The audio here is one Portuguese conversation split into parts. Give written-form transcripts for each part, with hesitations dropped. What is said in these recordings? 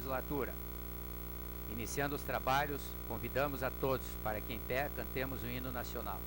legislatura. Iniciando os trabalhos, convidamos a todos para que em pé cantemos o hino nacional.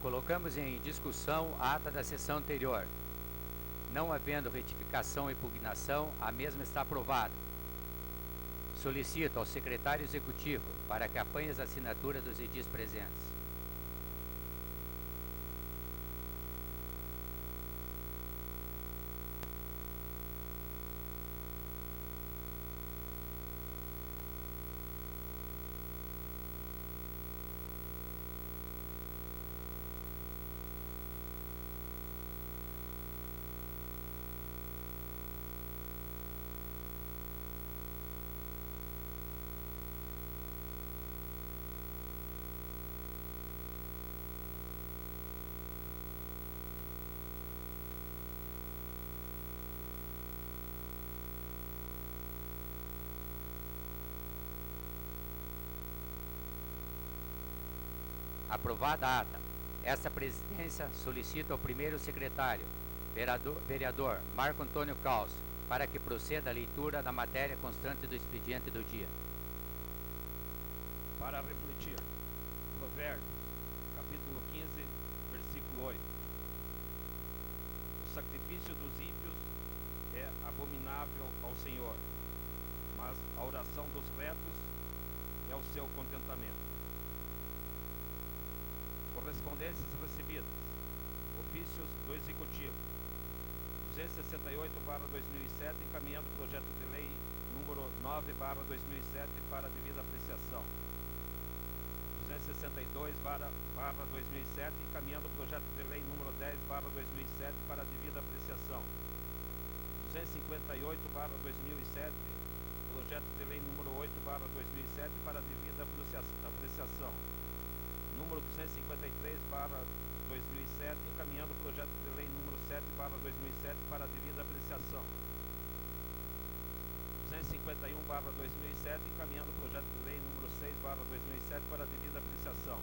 Colocamos em discussão a ata da sessão anterior. Não havendo retificação ou impugnação, a mesma está aprovada. Solicito ao secretário executivo para que apanhe as assinaturas dos edis presentes. Aprovada a ata. Esta presidência solicita ao primeiro secretário, vereador Marco Antônio Caos, para que proceda a leitura da matéria constante do expediente do dia. Para refletir, Provérbios, capítulo 15, versículo 8. O sacrifício dos ímpios é abominável ao Senhor, mas a oração dos retos é o seu contentamento. Correspondências recebidas. Ofícios do Executivo. 268/2007, encaminhando o projeto de lei número 9/2007 para devida apreciação. 262/2007, encaminhando o projeto de lei número 10/2007 para devida apreciação. 258/2007, projeto de lei número 8/2007 para devida apreciação. Número 253/2007, encaminhando o projeto de lei número 7/2007 para devida apreciação. 251/2007, encaminhando o projeto de lei número 6/2007 para devida apreciação.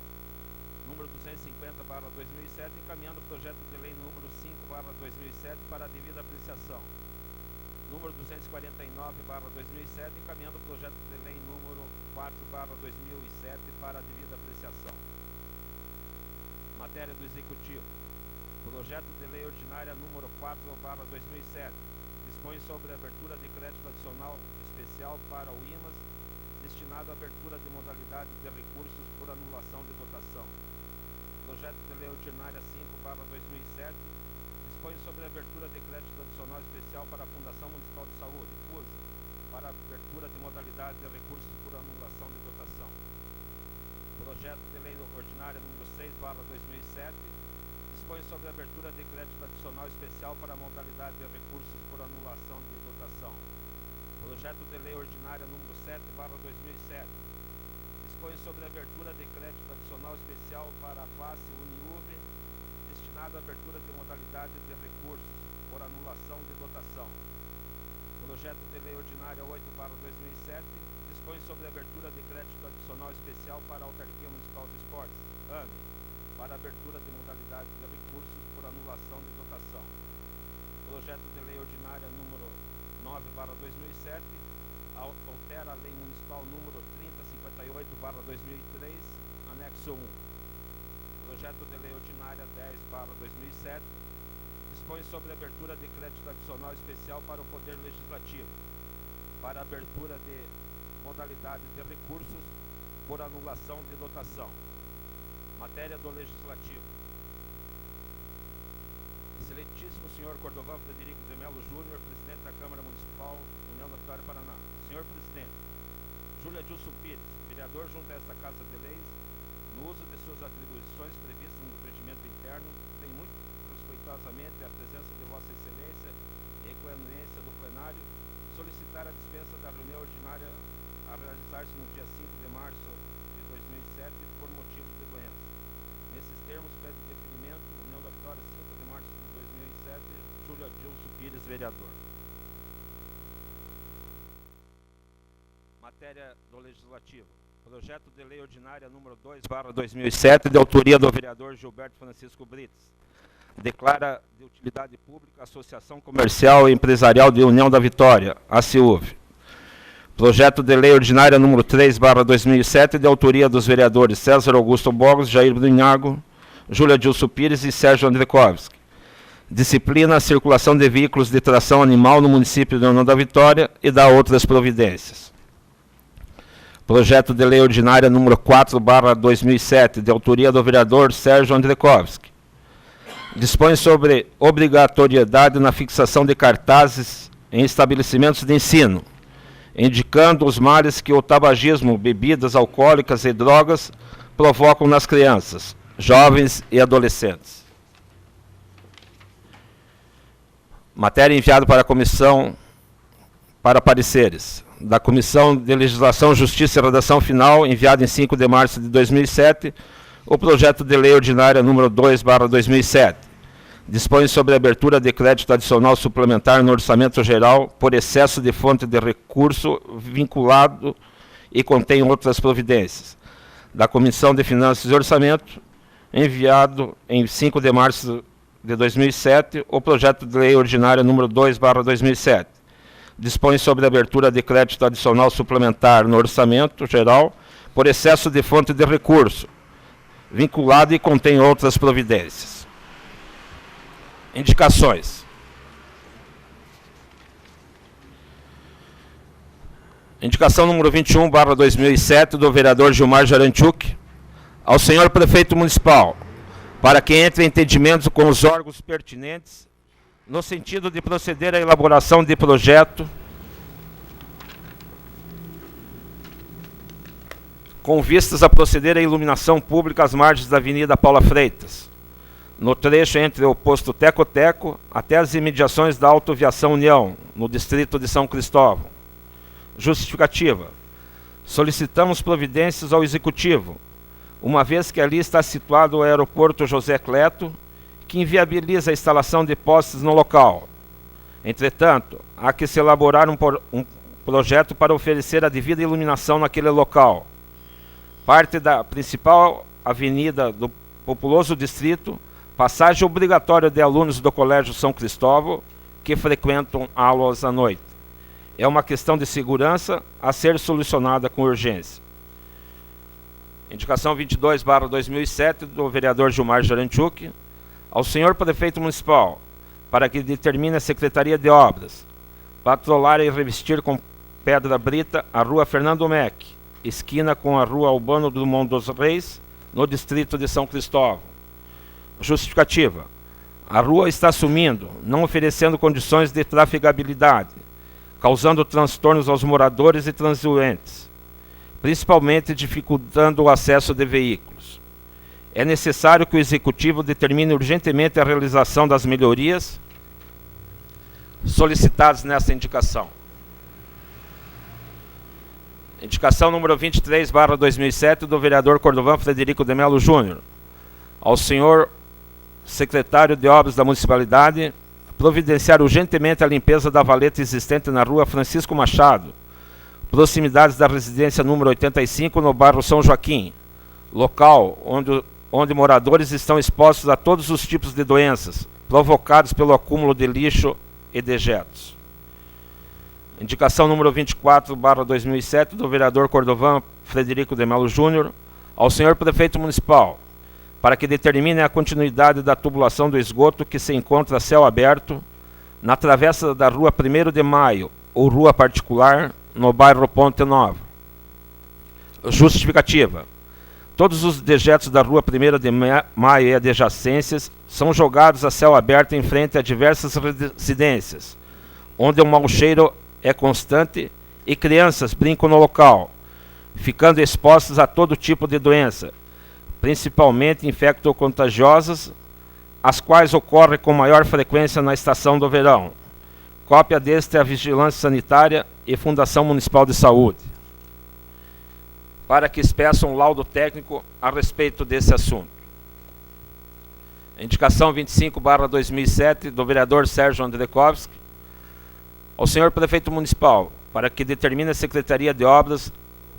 Número 250/2007, encaminhando o projeto de lei número 5/2007 para devida apreciação. Número 249/2007, encaminhando o projeto de lei número 4/2007 para devida apreciação. Matéria do Executivo. Projeto de lei ordinária número 4/2007. Dispõe sobre a abertura de crédito adicional especial para o IMAS, destinado à abertura de modalidade de recursos por anulação de dotação. Projeto de lei ordinária 5/2007. Dispõe sobre a abertura de crédito adicional especial para a Fundação Municipal de Saúde, FUSA, para a abertura de modalidade de recursos por anulação de dotação. Projeto de lei ordinária número 6/2007. Dispõe sobre a abertura de crédito adicional especial para a modalidade de recursos por anulação de dotação. Projeto de lei ordinária número 7/2007. Dispõe sobre a abertura de crédito adicional especial para a face Uniuve, destinado à abertura de modalidade de recursos por anulação de dotação. Projeto de lei ordinária 8/2007. Dispõe sobre a abertura de crédito adicional especial para a Autarquia Municipal de Esportes, AME, para a abertura de modalidade de recursos por anulação de dotação. Projeto de lei ordinária número 9/2007, altera a lei municipal número 3058/2003, anexo 1. Projeto de lei ordinária 10/2007, dispõe sobre a abertura de crédito adicional especial para o Poder Legislativo, para a abertura de modalidade de recursos por anulação de dotação. Matéria do Legislativo. Excelentíssimo senhor Cordovan Frederico de Melo Júnior, presidente da Câmara Municipal, União da Vitória, Paraná. Senhor presidente, Júlia Dilson Pires, vereador junto a esta Casa de Leis, no uso de suas atribuições previstas no regimento interno, tem muito respeitosamente a presença de Vossa Excelência e com a anuência do plenário, solicitar a dispensa da reunião ordinária a realizar-se no dia 5 de março de 2007 por motivos de doença. Nesses termos, pede deferimento, União da Vitória, 5 de março de 2007, Júlia Dilson Pires, vereador. Matéria do Legislativo. Projeto de lei ordinária número 2/2007, de autoria do vereador Gilberto Francisco Brites. Declara de utilidade pública a Associação Comercial e Empresarial de União da Vitória, ACIUV. Projeto de lei ordinária número 3/2007, de autoria dos vereadores César Augusto Borges, Jair Brunhago, Júlia Dilson Pires e Sérgio Andrekovski. Disciplina a circulação de veículos de tração animal no município de União da Vitória e dá outras providências. Projeto de lei ordinária número 4/2007, de autoria do vereador Sérgio Andrekovski. Dispõe sobre obrigatoriedade na fixação de cartazes em estabelecimentos de ensino, indicando os males que o tabagismo, bebidas alcoólicas e drogas provocam nas crianças, jovens e adolescentes. Matéria enviada para a Comissão para pareceres. Da Comissão de Legislação, Justiça e Redação Final, enviado em 5 de março de 2007, o projeto de lei ordinária número 2/2007. Dispõe sobre a abertura de crédito adicional suplementar no orçamento geral por excesso de fonte de recurso vinculado e contém outras providências. Da Comissão de Finanças e Orçamento, enviado em 5 de março de 2007, o projeto de lei ordinária número 2/2007. dispõe sobre a abertura de crédito adicional suplementar no orçamento geral por excesso de fonte de recurso, vinculado e contém outras providências. Indicações. Indicação número 21/2007 do vereador Gilmar Jaranchuk ao senhor prefeito municipal, para que entre em entendimento com os órgãos pertinentes no sentido de proceder à elaboração de projeto com vistas a proceder à iluminação pública às margens da Avenida Paula Freitas, no trecho entre o posto Teco-Teco até as imediações da Autoviação União, no distrito de São Cristóvão. Justificativa. Solicitamos providências ao Executivo, uma vez que ali está situado o aeroporto José Cleto, que inviabiliza a instalação de postes no local. Entretanto, há que se elaborar um projeto para oferecer a devida iluminação naquele local. Parte da principal avenida do populoso distrito, passagem obrigatória de alunos do Colégio São Cristóvão que frequentam aulas à noite. É uma questão de segurança a ser solucionada com urgência. Indicação 22/2007 do vereador Gilmar Jaranchuk ao senhor prefeito municipal, para que determine a Secretaria de Obras patrolar e revestir com pedra brita a rua Fernando Meck, esquina com a rua Albano Drummond dos Reis, no distrito de São Cristóvão. Justificativa. A rua está sumindo, não oferecendo condições de trafegabilidade, causando transtornos aos moradores e transeuntes, principalmente dificultando o acesso de veículos. É necessário que o Executivo determine urgentemente a realização das melhorias solicitadas nessa indicação. Indicação número 23/2007 do vereador Cordovan Frederico de Melo Júnior ao senhor secretário de Obras da Municipalidade providenciar urgentemente a limpeza da valeta existente na rua Francisco Machado, proximidades da residência número 85 no bairro São Joaquim, local onde moradores estão expostos a todos os tipos de doenças provocados pelo acúmulo de lixo e dejetos. Indicação número 24/2007 do vereador Cordovan Frederico de Melo Júnior ao senhor prefeito municipal, para que determine a continuidade da tubulação do esgoto que se encontra a céu aberto na travessa da rua 1º de Maio, ou rua particular, no bairro Ponte Nova. Justificativa. Todos os dejetos da rua 1º de Maio e adjacências são jogados a céu aberto em frente a diversas residências, onde o mau cheiro é constante e crianças brincam no local, ficando expostas a todo tipo de doença, principalmente infecto-contagiosas, as quais ocorrem com maior frequência na estação do verão. Cópia deste é a Vigilância Sanitária e Fundação Municipal de Saúde, para que expeçam um laudo técnico a respeito desse assunto. Indicação 25/2007 do vereador Sérgio Andrekovski ao senhor prefeito municipal, para que determine a Secretaria de Obras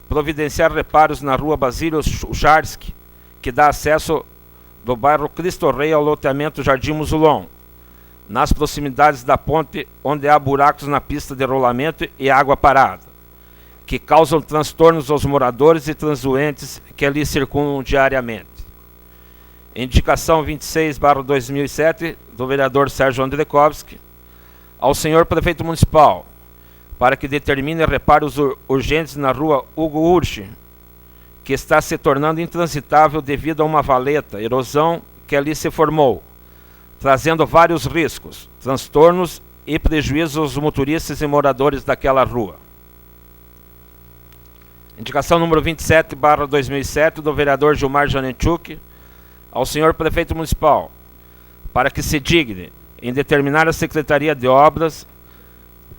providenciar reparos na rua Basílio Ucharski, que dá acesso do bairro Cristo Rei ao loteamento Jardim Musulon, nas proximidades da ponte, onde há buracos na pista de rolamento e água parada, que causam transtornos aos moradores e transeuntes que ali circulam diariamente. Indicação 26/2007 do vereador Sérgio Andrekovski ao senhor prefeito municipal, para que determine reparos urgentes na rua Hugo Urchi, que está se tornando intransitável devido a uma valeta, erosão que ali se formou, trazendo vários riscos, transtornos e prejuízos aos motoristas e moradores daquela rua. Indicação número 27/2007 do vereador Gilmar Jaranchuk ao senhor prefeito municipal, para que se digne em determinar a Secretaria de Obras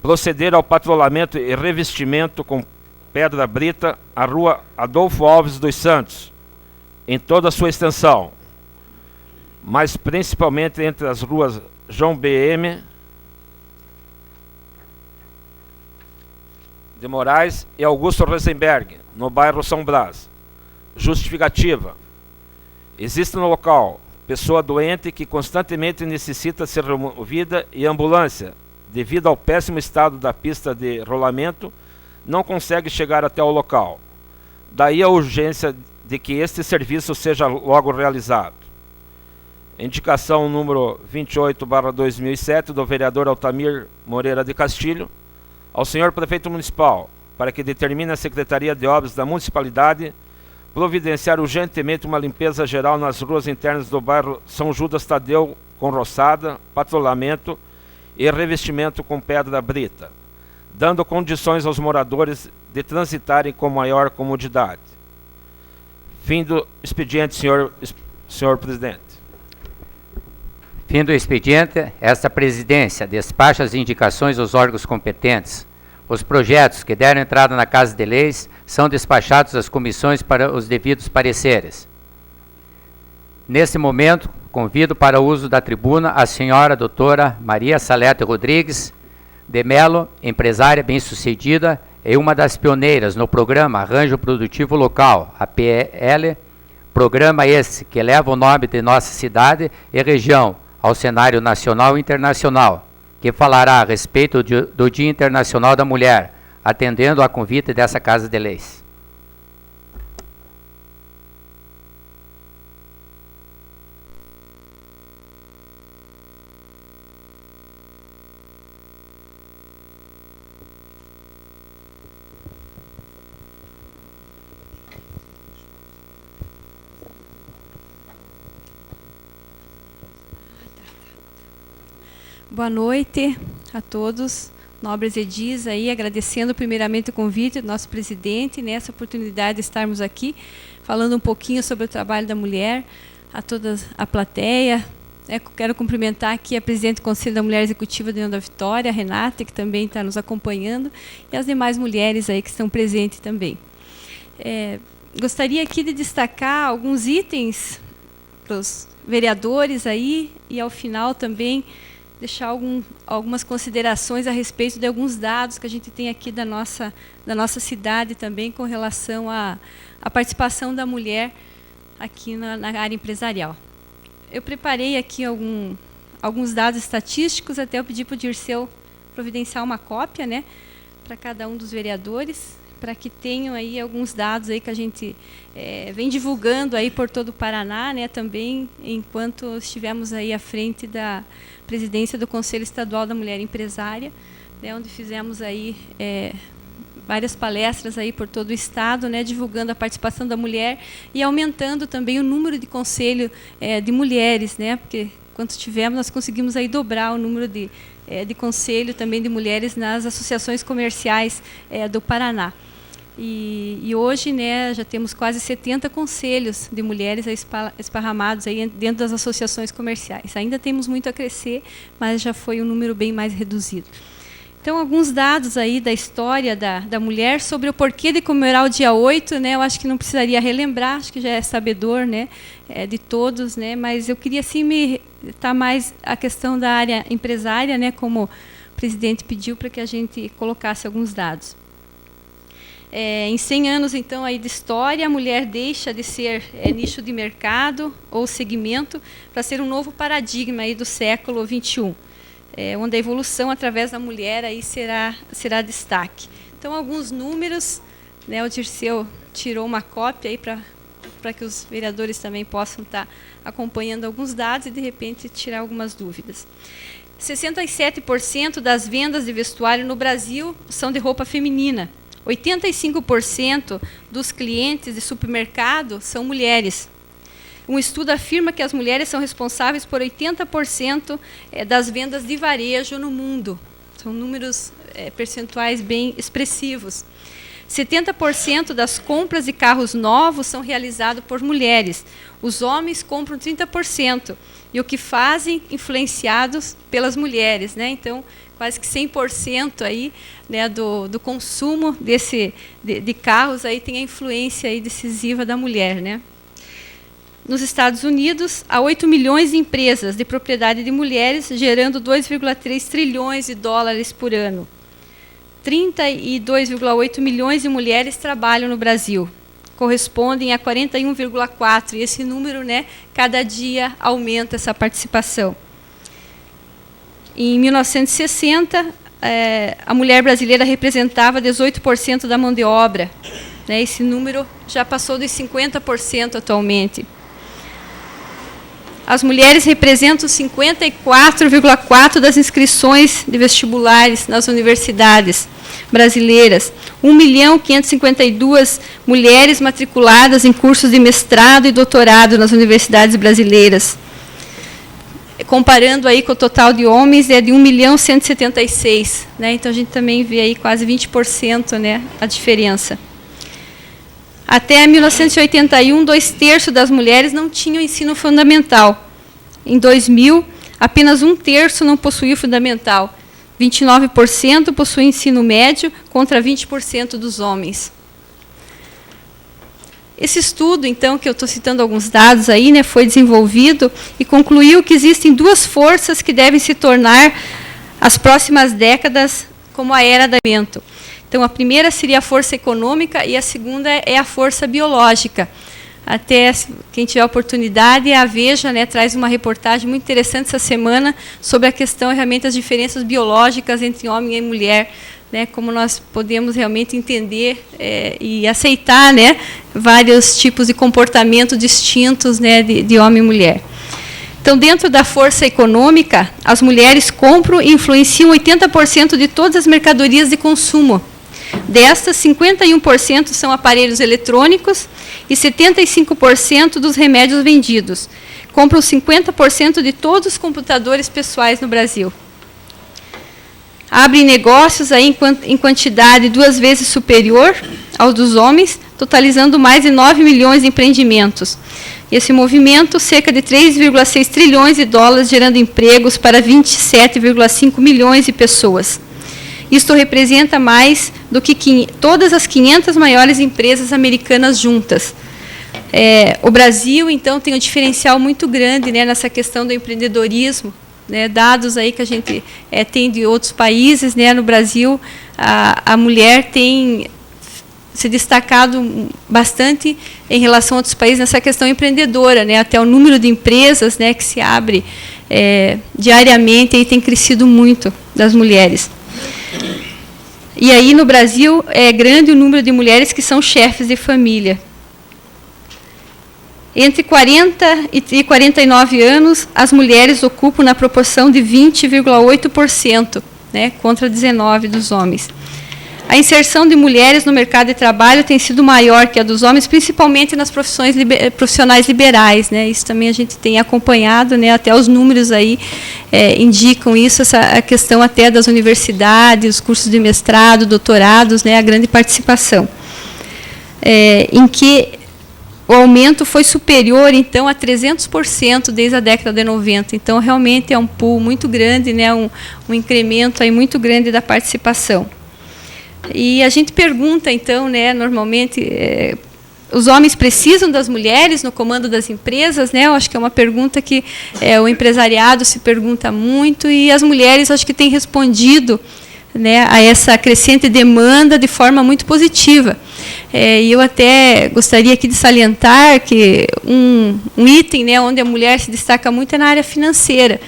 proceder ao patrulhamento e revestimento com pedra brita a rua Adolfo Alves dos Santos, em toda a sua extensão, mas principalmente entre as ruas João B.M. de Moraes e Augusto Rosenberg, no bairro São Brás. Justificativa. Existe no local pessoa doente que constantemente necessita ser removida e ambulância devido ao péssimo estado da pista de rolamento, não consegue chegar até o local. Daí a urgência de que este serviço seja logo realizado. Indicação número 28/2007 do vereador Altamir Moreira de Castilho ao senhor prefeito municipal, para que determine a Secretaria de Obras da Municipalidade providenciar urgentemente uma limpeza geral nas ruas internas do bairro São Judas Tadeu, com roçada, patrulhamento e revestimento com pedra brita, dando condições aos moradores de transitarem com maior comodidade. Fim do expediente, senhor presidente. Fim do expediente, esta presidência despacha as indicações dos órgãos competentes. Os projetos que deram entrada na Casa de Leis são despachados às comissões para os devidos pareceres. Nesse momento, convido para o uso da tribuna a senhora doutora Maria Salete Rodrigues de Melo, empresária bem-sucedida e uma das pioneiras no programa Arranjo Produtivo Local, APL, programa esse que leva o nome de nossa cidade e região ao cenário nacional e internacional, que falará a respeito do Dia Internacional da Mulher, atendendo a convite dessa Casa de Leis. Boa noite a todos, nobres edis aí, agradecendo primeiramente o convite do nosso presidente, nessa oportunidade de estarmos aqui, falando um pouquinho sobre o trabalho da mulher, a toda a plateia. Quero cumprimentar aqui a presidente do Conselho da Mulher Executiva de União da Vitória, a Renata, que também está nos acompanhando, e as demais mulheres aí que estão presentes também. Gostaria aqui de destacar alguns itens para os vereadores aí, e ao final também deixar algumas considerações a respeito de alguns dados que a gente tem aqui da nossa cidade também com relação à participação da mulher aqui na área empresarial. Eu preparei aqui alguns dados estatísticos, até eu pedi para o Dirceu providenciar uma cópia, né, para cada um dos vereadores, para que tenham aí alguns dados aí que a gente vem divulgando aí por todo o Paraná, né, também enquanto estivemos aí à frente da presidência do Conselho Estadual da Mulher Empresária, né, onde fizemos aí várias palestras aí por todo o estado, né, divulgando a participação da mulher e aumentando também o número de conselho de mulheres, né, porque quando tivemos nós conseguimos aí dobrar o número de conselho também de mulheres nas associações comerciais do Paraná. E hoje, né, já temos quase 70 conselhos de mulheres esparramados aí dentro das associações comerciais. Ainda temos muito a crescer, mas já foi um número bem mais reduzido. Então, alguns dados aí da história da mulher sobre o porquê de comemorar o dia 8, né, eu acho que não precisaria relembrar, acho que já é sabedor, né, de todos, né, mas eu queria assim estar mais a questão da área empresária, né, como o presidente pediu para que a gente colocasse alguns dados. Em 100 anos, então, aí de história, a mulher deixa de ser nicho de mercado ou segmento para ser um novo paradigma aí do século XXI, onde a evolução através da mulher aí será destaque. Então, alguns números, né, o Dirceu tirou uma cópia aí para que os vereadores também possam estar acompanhando alguns dados e, de repente, tirar algumas dúvidas. 67% das vendas de vestuário no Brasil são de roupa feminina. 85% dos clientes de supermercado são mulheres. Um estudo afirma que as mulheres são responsáveis por 80% das vendas de varejo no mundo. São números percentuais bem expressivos. 70% das compras de carros novos são realizadas por mulheres. Os homens compram 30%. E o que fazem, influenciados pelas mulheres, né? Então, quase que 100% aí, né, do consumo de carros aí tem a influência aí decisiva da mulher, né? Nos Estados Unidos, há 8 milhões de empresas de propriedade de mulheres, gerando 2,3 trilhões de dólares por ano. 32,8 milhões de mulheres trabalham no Brasil. Correspondem a 41,4%. E esse número, né, cada dia aumenta essa participação. Em 1960, a mulher brasileira representava 18% da mão de obra, né? Esse número já passou dos 50% atualmente. As mulheres representam 54,4% das inscrições de vestibulares nas universidades brasileiras. 1.552.000 mulheres matriculadas em cursos de mestrado e doutorado nas universidades brasileiras. Comparando aí com o total de homens, é de 1.176.000, né? Então, a gente também vê aí quase 20%, né, a diferença. Até 1981, 2/3 das mulheres não tinham ensino fundamental. Em 2000, apenas 1/3 não possuía o fundamental. 29% possuem ensino médio, contra 20% dos homens. Esse estudo, então, que eu estou citando alguns dados aí, né, foi desenvolvido e concluiu que existem duas forças que devem se tornar as próximas décadas como a era do alimento. Então, a primeira seria a força econômica e a segunda é a força biológica. Até quem tiver oportunidade, a Veja, né, traz uma reportagem muito interessante essa semana sobre a questão realmente das diferenças biológicas entre homem e mulher, né, como nós podemos realmente entender e aceitar, né, vários tipos de comportamento distintos, né, de homem e mulher. Então, dentro da força econômica, as mulheres compram e influenciam 80% de todas as mercadorias de consumo. Destas, 51% são aparelhos eletrônicos e 75% dos remédios vendidos. Compram 50% de todos os computadores pessoais no Brasil. Abrem negócios aí em quantidade 2 vezes superior aos dos homens, totalizando mais de 9 milhões de empreendimentos. E esse movimento, cerca de 3,6 trilhões de dólares, gerando empregos para 27,5 milhões de pessoas. Isto representa mais do que todas as 500 maiores empresas americanas juntas. O Brasil, então, tem um diferencial muito grande, né, nessa questão do empreendedorismo, né, dados aí que a gente tem de outros países, né, no Brasil, a mulher tem se destacado bastante em relação a outros países nessa questão empreendedora, né, até o número de empresas, né, que se abre diariamente aí tem crescido muito das mulheres. E aí, no Brasil, é grande o número de mulheres que são chefes de família. Entre 40 e 49 anos, as mulheres ocupam na proporção de 20,8%, né, contra 19% dos homens. A inserção de mulheres no mercado de trabalho tem sido maior que a dos homens, principalmente nas profissionais liberais, né? Isso também a gente tem acompanhado, né? Até os números aí indicam isso, a questão até das universidades, os cursos de mestrado, doutorados, né? A grande participação. Em que o aumento foi superior, então, a 300% desde a década de 90. Então, realmente é um pool muito grande, né? Um incremento aí muito grande da participação. E a gente pergunta, então, né, normalmente, os homens precisam das mulheres no comando das empresas, né? Eu acho que é uma pergunta que o empresariado se pergunta muito e as mulheres acho que têm respondido, né, a essa crescente demanda de forma muito positiva. E eu até gostaria aqui de salientar que um item, né, onde a mulher se destaca muito é na área financeira,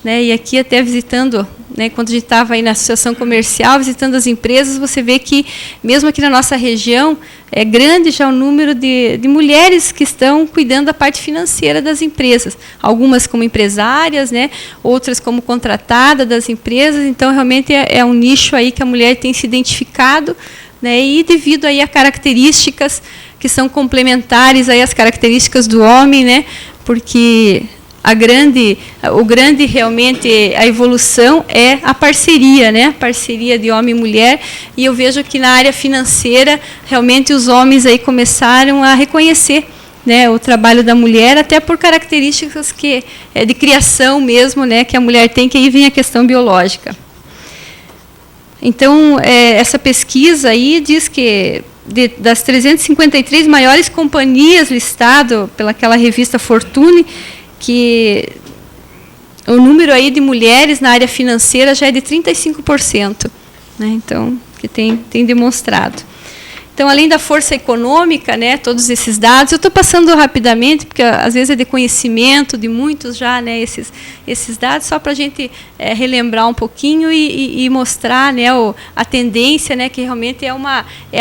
né? E aqui até visitando, né, quando a gente estava aí na associação comercial, visitando as empresas, você vê que, mesmo aqui na nossa região, é grande já o número de mulheres que estão cuidando da parte financeira das empresas. Algumas como empresárias, né, outras como contratada das empresas. Então, realmente, é um nicho aí que a mulher tem se identificado, né, e devido aí a características que são complementares aí às características do homem, né, porque o grande realmente a evolução é a parceria, né? Parceria de homem e mulher. E eu vejo que na área financeira realmente os homens aí começaram a reconhecer, né, o trabalho da mulher, até por características que de criação mesmo, né, que a mulher tem, que aí vem a questão biológica. Então, essa pesquisa aí diz que das 353 maiores companhias listadas pelaquela revista Fortune, que o número aí de mulheres na área financeira já é de 35%, né? Então, que tem demonstrado. Então, Então, além da força econômica, né, todos esses dados, eu estou passando rapidamente, porque às vezes é de conhecimento de muitos já, né, esses dados, só para a gente relembrar um pouquinho e mostrar, né, a tendência, né, que realmente é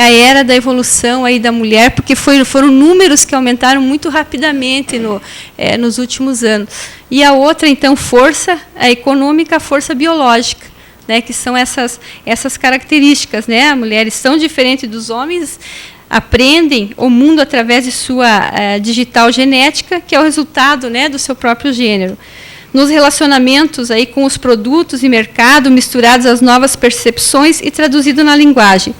a era da evolução aí da mulher, porque foram números que aumentaram muito rapidamente nos últimos anos. E a outra, então, força econômica, a força biológica, né, que são essas características, né? As mulheres são diferentes dos homens, aprendem o mundo através de sua digital genética, que é o resultado, né, do seu próprio gênero. Nos relacionamentos aí com os produtos e mercado, misturados às novas percepções e traduzido na linguagem.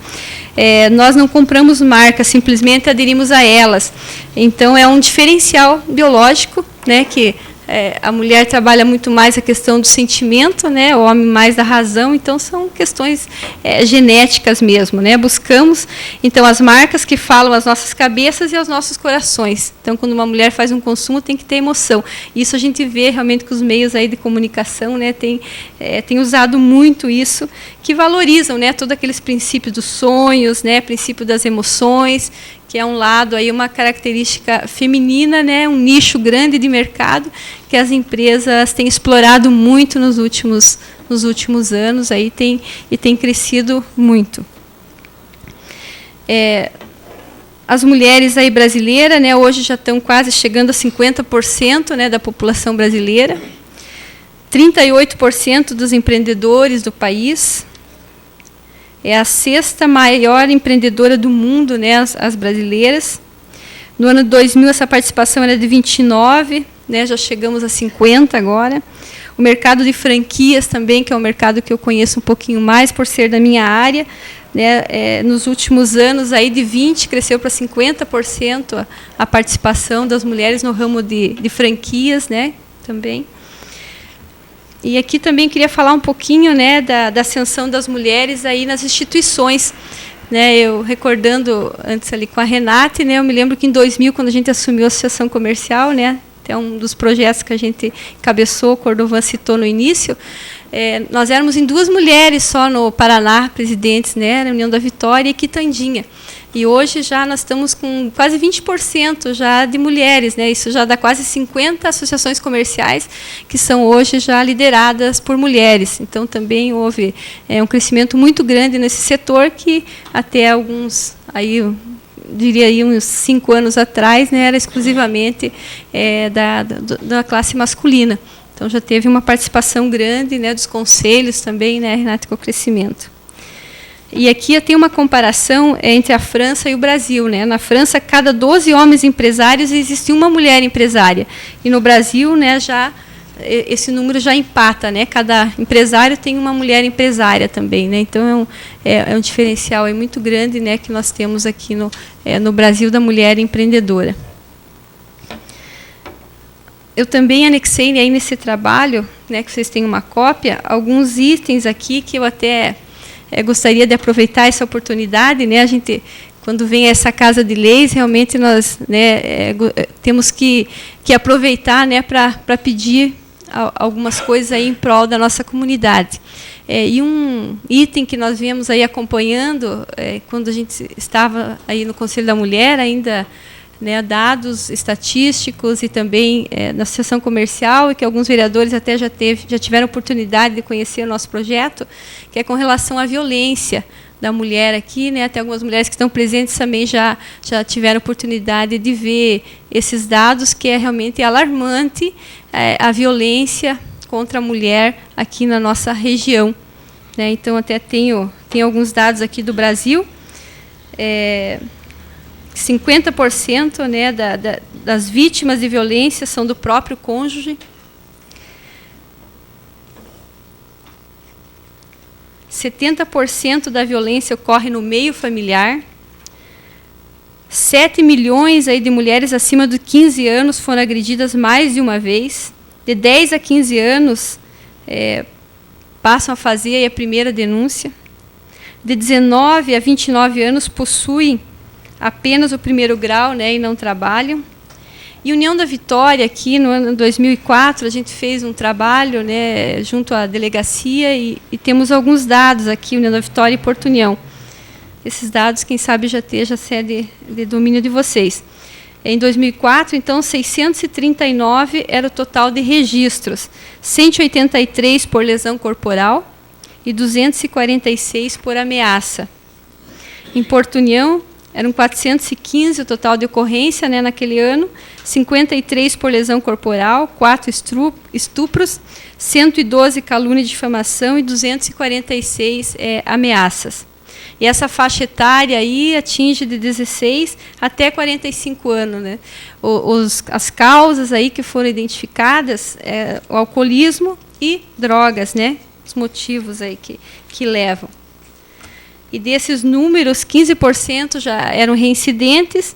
Nós não compramos marcas, simplesmente aderimos a elas. Então, é um diferencial biológico, né, que a mulher trabalha muito mais a questão do sentimento, né, o homem mais da razão, então são questões genéticas mesmo, né? Buscamos, então, as marcas que falam às nossas cabeças e aos nossos corações. Então, quando uma mulher faz um consumo, tem que ter emoção. Isso a gente vê realmente que os meios aí de comunicação, né, tem usado muito isso, que valorizam, né, todos aqueles princípios dos sonhos, né, princípio das emoções, que é um lado aí, uma característica feminina, né, um nicho grande de mercado que as empresas têm explorado muito nos últimos anos aí, tem crescido muito. As mulheres aí brasileiras, né, hoje já estão quase chegando a 50%, né, da população brasileira, 38% dos empreendedores do país. É a 6ª maior empreendedora do mundo, né, as brasileiras. No ano 2000, essa participação era de 29%, né, já chegamos a 50% agora. O mercado de franquias também, que é um mercado que eu conheço um pouquinho mais, por ser da minha área, né, nos últimos anos, aí de 20% cresceu para 50% a participação das mulheres no ramo de franquias, né, também. E aqui também queria falar um pouquinho, né, da ascensão das mulheres aí nas instituições, né? Eu recordando antes ali com a Renate, né, eu me lembro que em 2000, quando a gente assumiu a associação comercial, né, até um dos projetos que a gente cabeçou, o Cordovan citou no início, nós éramos em 2 mulheres só no Paraná, presidentes, né, na União da Vitória e Quitandinha. E hoje já nós estamos com quase 20% já de mulheres, né? Isso já dá quase 50 associações comerciais que são hoje já lideradas por mulheres. Então, também houve um crescimento muito grande nesse setor que até alguns, aí, eu diria aí uns 5 anos atrás, né, era exclusivamente da classe masculina. Então, já teve uma participação grande, né, dos conselhos também, né, Renata, com o crescimento. E aqui eu tenho uma comparação entre a França e o Brasil, né? Na França, cada 12 homens empresários existe uma mulher empresária. E no Brasil, né, já esse número já empata, né? Cada empresário tem uma mulher empresária também, né? Então é um diferencial aí muito grande, né, que nós temos aqui no Brasil da mulher empreendedora. Eu também anexei aí nesse trabalho, né, que vocês têm uma cópia, alguns itens aqui que eu até gostaria de aproveitar essa oportunidade, né? A gente, quando vem essa casa de leis, realmente nós, né, temos que aproveitar, né, para pedir algumas coisas aí em prol da nossa comunidade. E um item que nós viemos aí acompanhando, quando a gente estava aí no Conselho da Mulher, ainda, né, dados estatísticos e também na associação comercial, e que alguns vereadores até já tiveram oportunidade de conhecer o nosso projeto, que é com relação à violência da mulher aqui, né, até algumas mulheres que estão presentes também já tiveram oportunidade de ver esses dados, que é realmente alarmante a violência contra a mulher aqui na nossa região, né? Então, até tem alguns dados aqui do Brasil. 50%, né, das vítimas de violência são do próprio cônjuge. 70% da violência ocorre no meio familiar. 7 milhões aí de mulheres acima de 15 anos foram agredidas mais de uma vez. De 10 a 15 anos, passam a fazer aí a primeira denúncia. De 19 a 29 anos, possuem apenas o primeiro grau, né, e não trabalham. E União da Vitória, aqui no ano 2004, a gente fez um trabalho, né, junto à delegacia e temos alguns dados aqui, União da Vitória e Porto União. esses dados, quem sabe já esteja de domínio de vocês. Em 2004, então, 639 era o total de registros, 183 por lesão corporal e 246 por ameaça. Em Porto União, eram 415 o total de ocorrência, né, naquele ano, 53 por lesão corporal, 4 estupros, 112 calúnia e difamação e 246 ameaças. E essa faixa etária aí atinge de 16 até 45 anos, né? As causas aí que foram identificadas é o alcoolismo e drogas, né? Os motivos aí que levam. E desses números, 15% já eram reincidentes,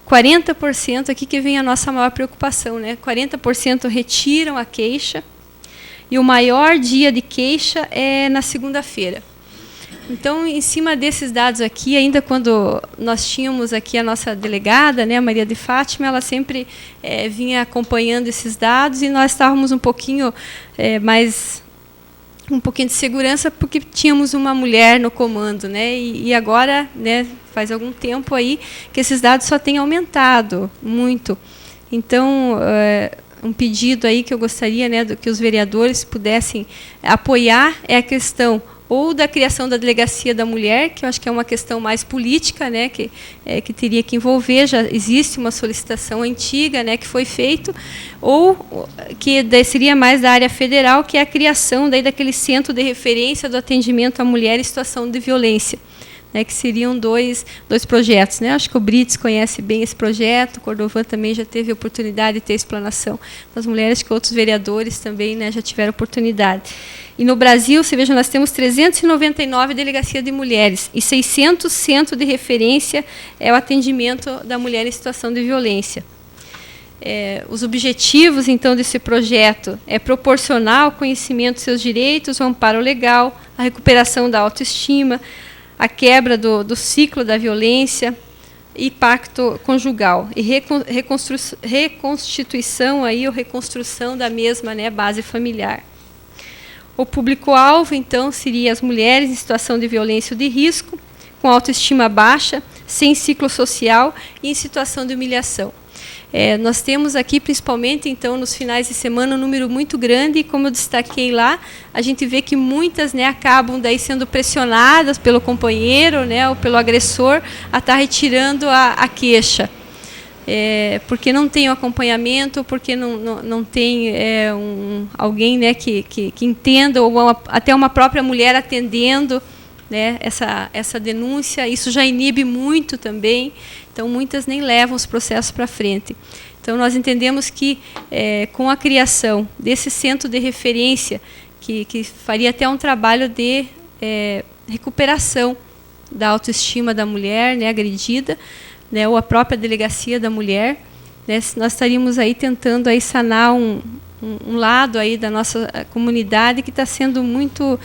40% aqui que vem a nossa maior preocupação, né? 40% retiram a queixa e o maior dia de queixa é na segunda-feira. Então, em cima desses dados aqui, ainda quando nós tínhamos aqui a nossa delegada, né, Maria de Fátima, ela sempre vinha acompanhando esses dados e nós estávamos um pouquinho um pouquinho de segurança porque tínhamos uma mulher no comando, né? E agora, né, faz algum tempo aí que esses dados só têm aumentado muito. Então, um pedido aí que eu gostaria, né, que os vereadores pudessem apoiar é a questão ou da criação da delegacia da mulher, que eu acho que é uma questão mais política, né, que teria que envolver, já existe uma solicitação antiga, né, que foi feito, ou que seria mais da área federal, que é a criação daquele centro de referência do atendimento à mulher em situação de violência, né, que seriam dois projetos, né? Acho que o Brits conhece bem esse projeto, o Cordovan também já teve a oportunidade de ter explanação das mulheres, que outros vereadores também, né, já tiveram oportunidade. E no Brasil, você veja, nós temos 399 delegacias de mulheres e 600 centros de referência é o atendimento da mulher em situação de violência. Os objetivos, então, desse projeto é proporcionar o conhecimento dos seus direitos, o amparo legal, a recuperação da autoestima, a quebra do ciclo da violência e pacto conjugal, e reconstituição aí, ou reconstrução da mesma, né, base familiar. O público-alvo, então, seria as mulheres em situação de violência ou de risco, com autoestima baixa, sem ciclo social e em situação de humilhação. Nós temos aqui, principalmente, então, nos finais de semana, um número muito grande, e como eu destaquei lá, a gente vê que muitas, né, acabam daí sendo pressionadas pelo companheiro, né, ou pelo agressor a estar retirando a queixa. Porque não tem o acompanhamento, porque não tem alguém, né, que entenda, ou até uma própria mulher atendendo, né, essa denúncia. Isso já inibe muito também, então muitas nem levam os processos para frente. Então nós entendemos que com a criação desse centro de referência, que faria até um trabalho de recuperação da autoestima da mulher, né, agredida, né, ou a própria delegacia da mulher, né, nós estaríamos aí tentando aí sanar um lado aí da nossa comunidade que está sendo muito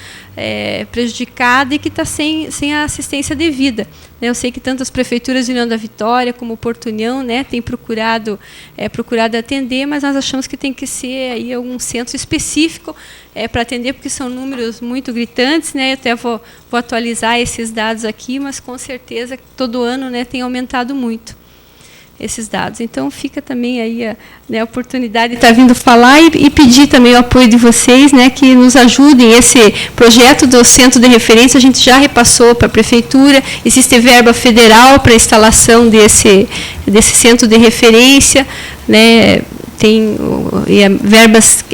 prejudicada e que está sem a assistência devida. Eu sei que tanto as prefeituras de União da Vitória como o Porto União, né, têm procurado atender, mas nós achamos que tem que ser aí algum centro específico para atender, porque são números muito gritantes, né? Eu até vou atualizar esses dados aqui, mas com certeza todo ano, né, tem aumentado muito esses dados. Então, fica também aí a oportunidade de estar vindo falar e pedir também o apoio de vocês, né, que nos ajudem. Esse projeto do centro de referência, a gente já repassou para a prefeitura, existe verba federal para a instalação desse centro de referência, né, tem verbas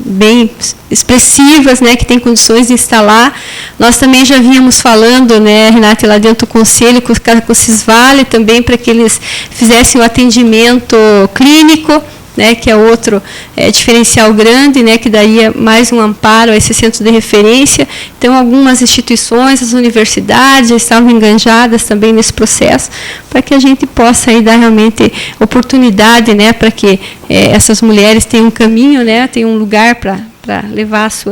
bem expressivas, né, que tem condições de instalar. Nós também já vínhamos falando, né, Renata, lá dentro do Conselho, com o Cisvale, também para que eles fizessem o atendimento clínico, né, que é outro diferencial grande, né, que daria mais um amparo a esse centro de referência. Então, algumas instituições, as universidades já estavam enganjadas também nesse processo, para que a gente possa aí dar realmente oportunidade, né, para que essas mulheres tenham um caminho, né, tenham um lugar para levar as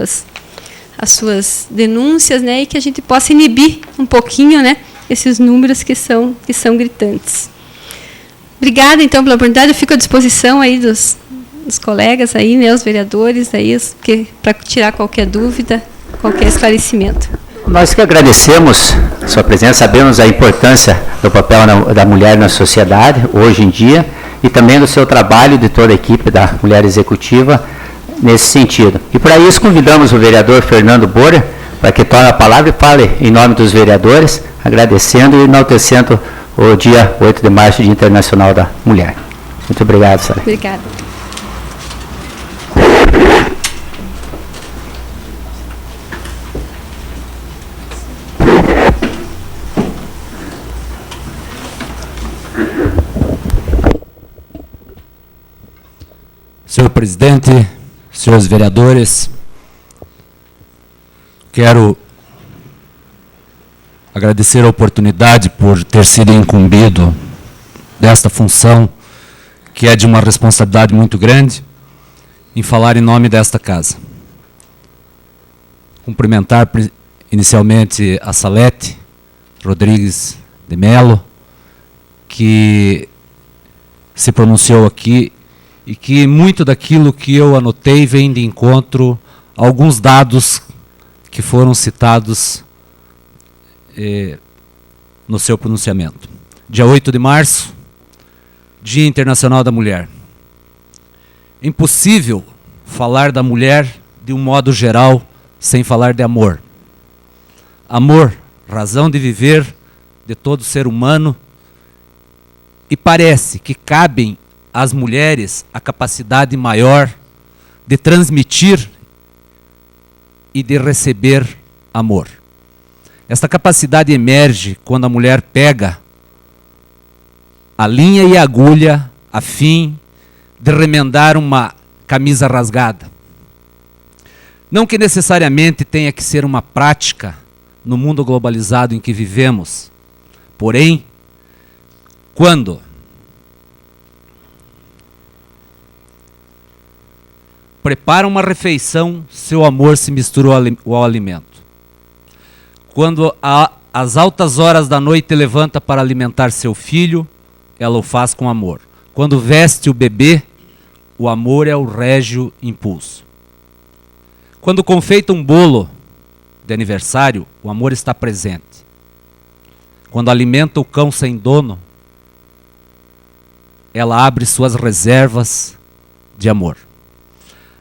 suas denúncias, né, e que a gente possa inibir um pouquinho, né, esses números que são gritantes. Obrigada, então, pela oportunidade. Eu fico à disposição aí dos colegas, aí, né, os vereadores, aí, para tirar qualquer dúvida, qualquer esclarecimento. Nós que agradecemos a sua presença, sabemos a importância do papel da mulher na sociedade, hoje em dia, e também do seu trabalho de toda a equipe da Mulher Executiva nesse sentido. E para isso convidamos o vereador Fernando Bora para que tome a palavra e fale em nome dos vereadores, agradecendo e enaltecendo o dia 8 de março, Dia Internacional da Mulher. Muito obrigado, Sara. Obrigada. Senhor presidente, senhores vereadores, quero agradecer a oportunidade por ter sido incumbido desta função, que é de uma responsabilidade muito grande, em falar em nome desta casa. Cumprimentar inicialmente a Salete Rodrigues de Melo, que se pronunciou aqui, e que muito daquilo que eu anotei vem de encontro a alguns dados que foram citados no seu pronunciamento. Dia 8 de março, Dia Internacional da Mulher. É impossível falar da mulher de um modo geral sem falar de amor. Amor, razão de viver de todo ser humano, e parece que cabem às mulheres a capacidade maior de transmitir e de receber amor. Esta capacidade emerge quando a mulher pega a linha e a agulha a fim de remendar uma camisa rasgada. Não que necessariamente tenha que ser uma prática no mundo globalizado em que vivemos, porém, quando prepara uma refeição, seu amor se mistura ao alimento. Quando às altas horas da noite levanta para alimentar seu filho, ela o faz com amor. Quando veste o bebê, o amor é o régio impulso. Quando confeita um bolo de aniversário, o amor está presente. Quando alimenta o cão sem dono, ela abre suas reservas de amor.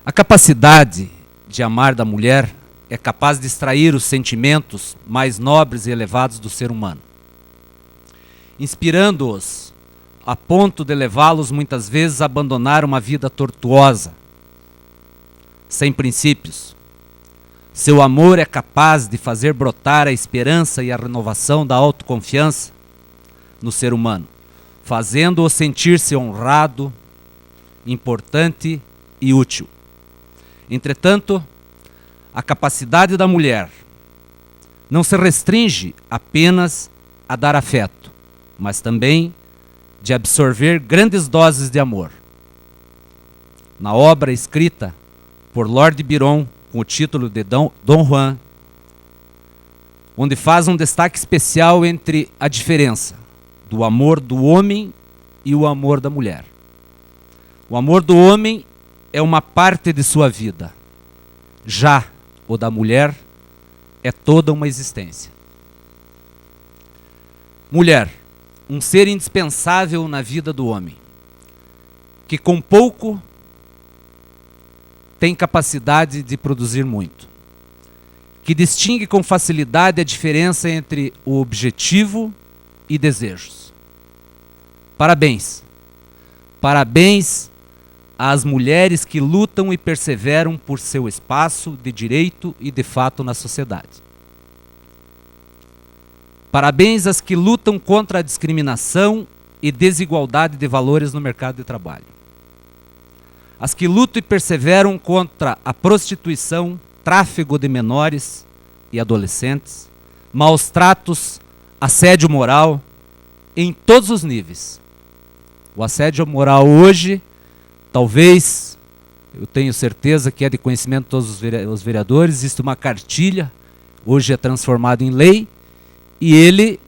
A capacidade de amar da mulher é capaz de extrair os sentimentos mais nobres e elevados do ser humano, inspirando-os a ponto de levá-los muitas vezes a abandonar uma vida tortuosa, sem princípios. Seu amor é capaz de fazer brotar a esperança e a renovação da autoconfiança no ser humano, fazendo-o sentir-se honrado, importante e útil. Entretanto, a capacidade da mulher não se restringe apenas a dar afeto, mas também de absorver grandes doses de amor. Na obra escrita por Lord Byron, com o título de Dom Juan, onde faz um destaque especial entre a diferença do amor do homem e o amor da mulher. O amor do homem é uma parte de sua vida. Já o da mulher é toda uma existência. Mulher, um ser indispensável na vida do homem, que com pouco tem capacidade de produzir muito, que distingue com facilidade a diferença entre o objetivo e desejos. Parabéns. Parabéns às mulheres que lutam e perseveram por seu espaço de direito e de fato na sociedade. Parabéns às que lutam contra a discriminação e desigualdade de valores no mercado de trabalho. As que lutam e perseveram contra a prostituição, tráfico de menores e adolescentes, maus tratos, assédio moral, em todos os níveis. O assédio moral hoje, talvez, eu tenho certeza que é de conhecimento de todos os vereadores, existe uma cartilha, hoje é transformado em lei, e ele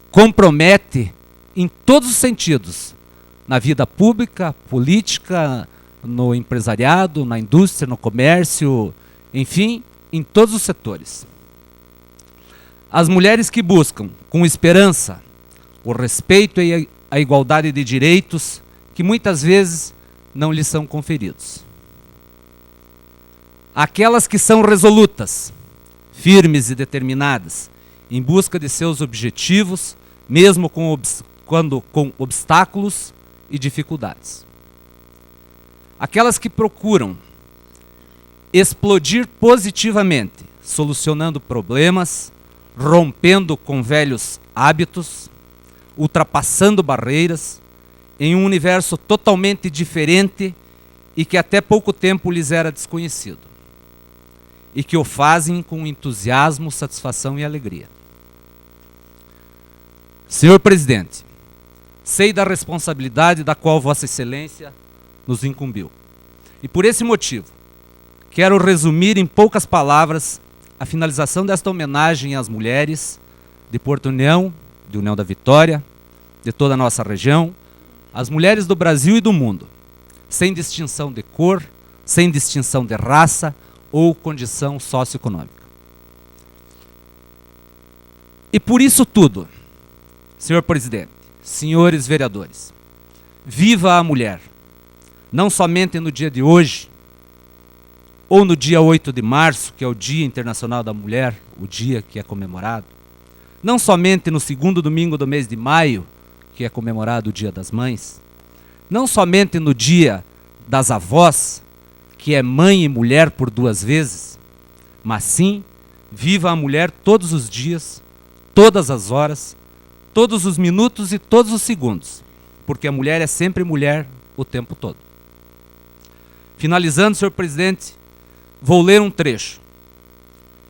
compromete em todos os sentidos, na vida pública, política, no empresariado, na indústria, no comércio, enfim, em todos os setores. As mulheres que buscam, com esperança, o respeito e a igualdade de direitos que muitas vezes não lhes são conferidos. Aquelas que são resolutas, firmes e determinadas, em busca de seus objetivos, mesmo com obstáculos e dificuldades. Aquelas que procuram explodir positivamente, solucionando problemas, rompendo com velhos hábitos, ultrapassando barreiras, em um universo totalmente diferente e que até pouco tempo lhes era desconhecido. E que o fazem com entusiasmo, satisfação e alegria. Senhor Presidente, sei da responsabilidade da qual Vossa Excelência nos incumbiu. E por esse motivo, quero resumir em poucas palavras a finalização desta homenagem às mulheres de Porto União, de União da Vitória, de toda a nossa região, às mulheres do Brasil e do mundo, sem distinção de cor, sem distinção de raça ou condição socioeconômica. E por isso tudo, senhor presidente, senhores vereadores, viva a mulher, não somente no dia de hoje, ou no dia 8 de março, que é o Dia Internacional da Mulher, o dia que é comemorado, não somente no segundo domingo do mês de maio, que é comemorado o Dia das Mães, não somente no Dia das Avós, que é mãe e mulher por duas vezes, mas sim, viva a mulher todos os dias, todas as horas, todos os minutos e todos os segundos, porque a mulher é sempre mulher o tempo todo. Finalizando, senhor presidente, vou ler um trecho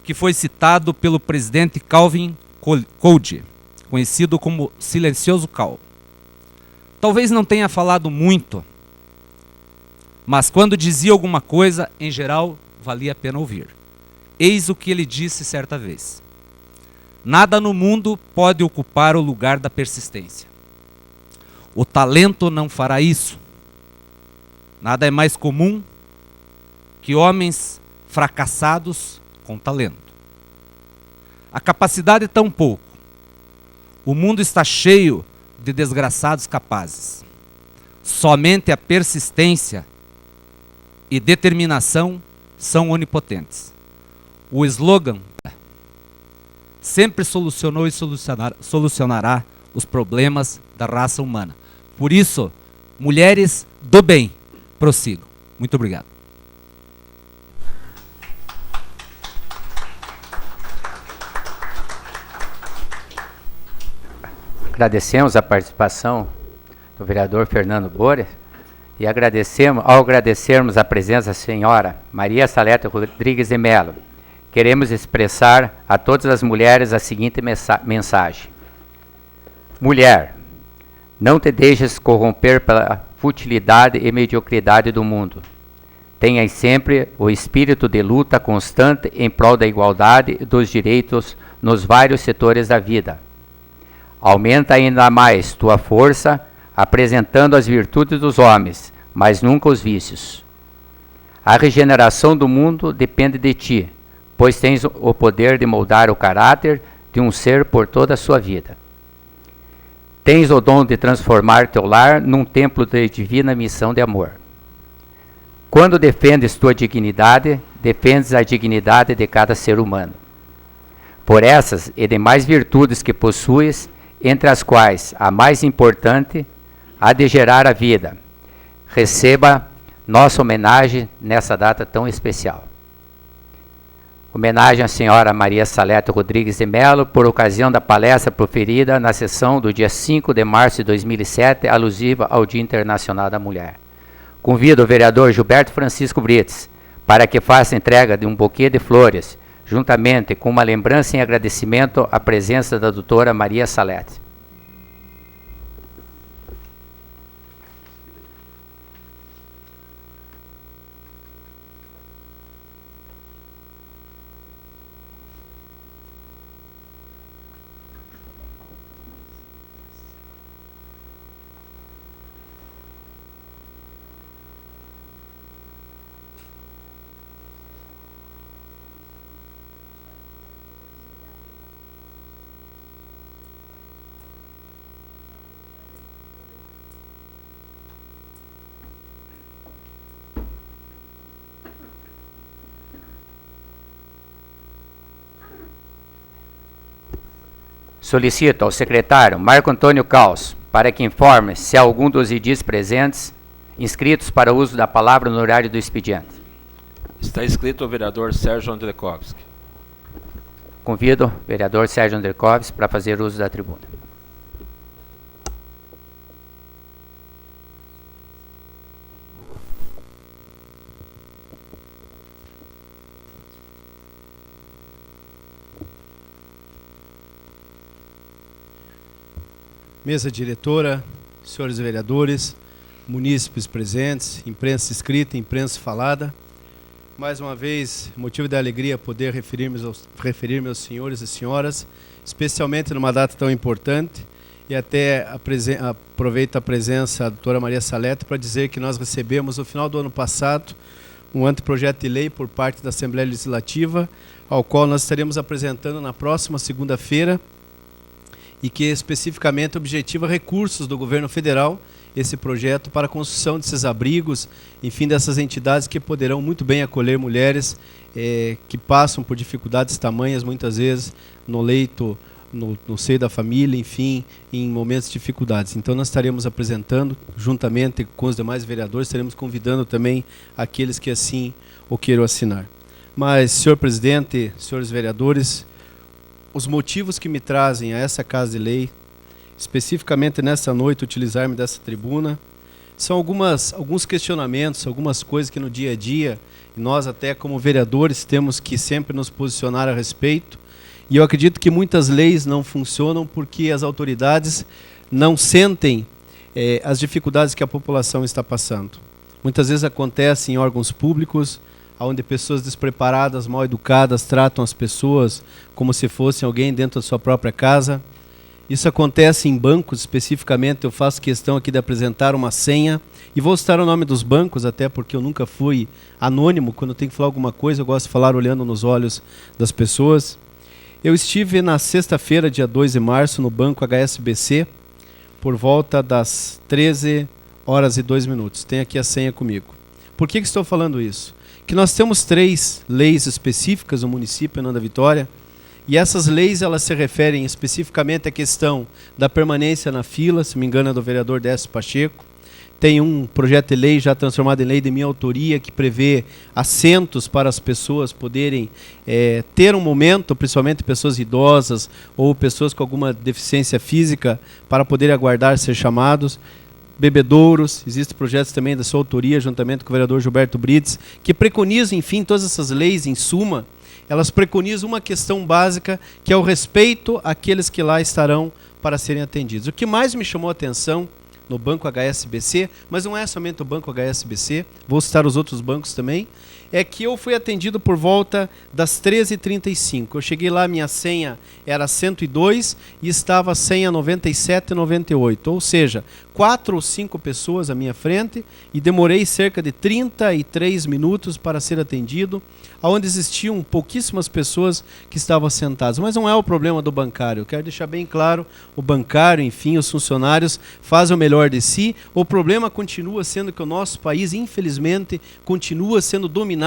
que foi citado pelo presidente Calvin Coolidge, conhecido como Silencioso Cal. Talvez não tenha falado muito, mas quando dizia alguma coisa, em geral, valia a pena ouvir. Eis o que ele disse certa vez: nada no mundo pode ocupar o lugar da persistência. O talento não fará isso. Nada é mais comum que homens fracassados com talento. A capacidade é tão pouco. O mundo está cheio de desgraçados capazes. Somente a persistência e determinação são onipotentes. O slogan sempre solucionou e solucionará os problemas da raça humana. Por isso, mulheres do bem, prossigam. Muito obrigado. Agradecemos a participação do vereador Fernando Borer e ao agradecermos a presença da senhora Maria Salete Rodrigues de Mello, queremos expressar a todas as mulheres a seguinte mensagem. Mulher, não te deixes corromper pela futilidade e mediocridade do mundo. Tenhas sempre o espírito de luta constante em prol da igualdade e dos direitos nos vários setores da vida. Aumenta ainda mais tua força, apresentando as virtudes dos homens, mas nunca os vícios. A regeneração do mundo depende de ti, pois tens o poder de moldar o caráter de um ser por toda a sua vida. Tens o dom de transformar teu lar num templo de divina missão de amor. Quando defendes tua dignidade, defendes a dignidade de cada ser humano. Por essas e demais virtudes que possuis, entre as quais a mais importante, a de gerar a vida, receba nossa homenagem nessa data tão especial. Homenagem à senhora Maria Salete Rodrigues de Mello, por ocasião da palestra proferida na sessão do dia 5 de março de 2007, alusiva ao Dia Internacional da Mulher. Convido o vereador Gilberto Francisco Brites para que faça entrega de um buquê de flores, juntamente com uma lembrança em agradecimento à presença da doutora Maria Salete. Solicito ao secretário Marco Antônio Caos para que informe se há algum dos edis presentes inscritos para o uso da palavra no horário do expediente. Está inscrito o vereador Sérgio Andrekovski. Convido o vereador Sérgio Andrekovski para fazer uso da tribuna. Mesa diretora, senhores vereadores, munícipes presentes, imprensa escrita, imprensa falada. Mais uma vez, motivo de alegria poder referir-me aos senhores e senhoras, especialmente numa data tão importante, e até aproveito a presença da doutora Maria Salete para dizer que nós recebemos no final do ano passado um anteprojeto de lei por parte da Assembleia Legislativa, ao qual nós estaremos apresentando na próxima segunda-feira, e que especificamente objetiva recursos do governo federal, esse projeto para a construção desses abrigos, enfim, dessas entidades que poderão muito bem acolher mulheres que passam por dificuldades tamanhas, muitas vezes, no leito, no seio da família, enfim, em momentos de dificuldades. Então nós estaremos apresentando, juntamente com os demais vereadores, estaremos convidando também aqueles que assim o queiram assinar. Mas, senhor presidente, senhores vereadores, os motivos que me trazem a essa Casa de Lei, especificamente nessa noite, utilizar-me dessa tribuna, são alguns questionamentos, algumas coisas que no dia a dia, nós até como vereadores temos que sempre nos posicionar a respeito, e eu acredito que muitas leis não funcionam porque as autoridades não sentem as dificuldades que a população está passando. Muitas vezes acontece em órgãos públicos, onde pessoas despreparadas, mal educadas, tratam as pessoas como se fossem alguém dentro da sua própria casa. Isso acontece em bancos, especificamente. Eu faço questão aqui de apresentar uma senha, e vou citar o nome dos bancos, até porque eu nunca fui anônimo. Quando eu tenho que falar alguma coisa, eu gosto de falar olhando nos olhos das pessoas. Eu estive na sexta-feira, dia 2 de março, no Banco HSBC, por volta das 13h02. Tem aqui a senha comigo. Por que estou falando isso? Que nós temos 3 leis específicas no município de Nanda Vitória, e essas leis elas se referem especificamente à questão da permanência na fila, se me engano é do vereador Décio Pacheco. Tem um projeto de lei já transformado em lei de minha autoria que prevê assentos para as pessoas poderem ter um momento, principalmente pessoas idosas ou pessoas com alguma deficiência física, para poderem aguardar ser chamados. Bebedouros, existem projetos também da sua autoria, juntamente com o vereador Gilberto Brites, que preconizam, enfim, todas essas leis, em suma, elas preconizam uma questão básica, que é o respeito àqueles que lá estarão para serem atendidos. O que mais me chamou a atenção no Banco HSBC, mas não é somente o Banco HSBC, vou citar os outros bancos também, é que eu fui atendido por volta das 13h35. Eu cheguei lá, minha senha era 102 e estava a senha 97 e 98, ou seja, 4 ou 5 pessoas à minha frente, e demorei cerca de 33 minutos para ser atendido, onde existiam pouquíssimas pessoas que estavam sentadas. Mas não é o problema do bancário, eu quero deixar bem claro, o bancário, enfim, os funcionários fazem o melhor de si. O problema continua sendo que o nosso país, infelizmente, continua sendo dominado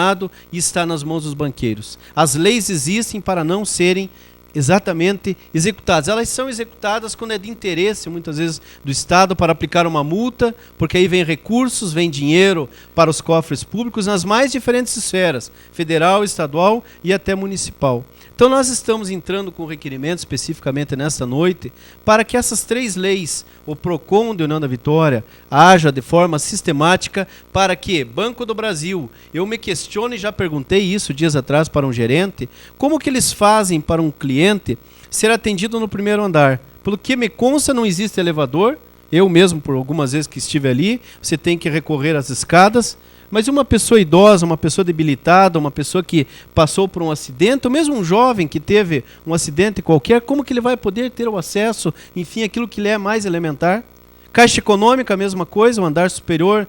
e está nas mãos dos banqueiros. As leis existem para não serem exatamente executadas. Elas são executadas quando é de interesse, muitas vezes, do Estado para aplicar uma multa, porque aí vem recursos, vem dinheiro para os cofres públicos nas mais diferentes esferas, federal, estadual e até municipal. Então nós estamos entrando com requerimento especificamente nesta noite para que essas 3 leis, o PROCON de União da Vitória, haja de forma sistemática para que Banco do Brasil, eu me questiono e já perguntei isso dias atrás para um gerente, como que eles fazem para um cliente ser atendido no primeiro andar? Pelo que me consta, não existe elevador, eu mesmo por algumas vezes que estive ali, você tem que recorrer às escadas. Mas uma pessoa idosa, uma pessoa debilitada, uma pessoa que passou por um acidente, ou mesmo um jovem que teve um acidente qualquer, como que ele vai poder ter o acesso, enfim, aquilo que lhe é mais elementar? Caixa Econômica, a mesma coisa, um andar superior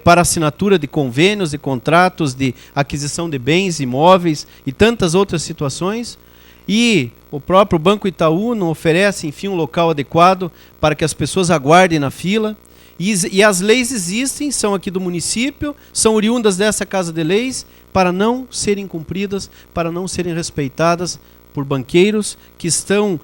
para assinatura de convênios, de contratos, de aquisição de bens, imóveis e tantas outras situações. E o próprio Banco Itaú não oferece, enfim, um local adequado para que as pessoas aguardem na fila. E as leis existem, são aqui do município, são oriundas dessa Casa de Leis, para não serem cumpridas, para não serem respeitadas por banqueiros que estão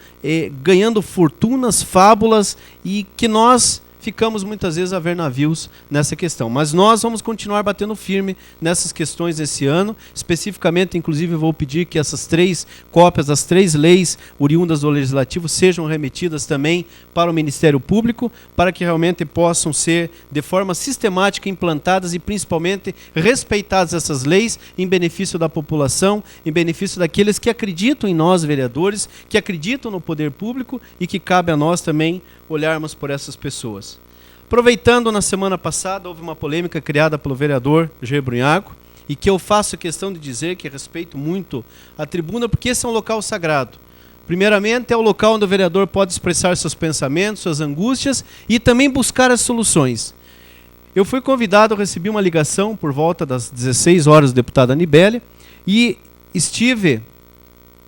ganhando fortunas, fábulas, e que nós ficamos muitas vezes a ver navios nessa questão. Mas nós vamos continuar batendo firme nessas questões esse ano. Especificamente, inclusive, vou pedir que essas 3 cópias das 3 leis oriundas do Legislativo sejam remetidas também para o Ministério Público, para que realmente possam ser de forma sistemática implantadas e principalmente respeitadas essas leis em benefício da população, em benefício daqueles que acreditam em nós, vereadores, que acreditam no poder público, e que cabe a nós também olharmos por essas pessoas. Aproveitando, na semana passada houve uma polêmica criada pelo vereador Jair Brunhago, e que eu faço questão de dizer que respeito muito a tribuna, porque esse é um local sagrado. Primeiramente, é o local onde o vereador pode expressar seus pensamentos, suas angústias e também buscar as soluções. Eu fui convidado, recebi uma ligação por volta das 16 horas do deputado Anibele, e estive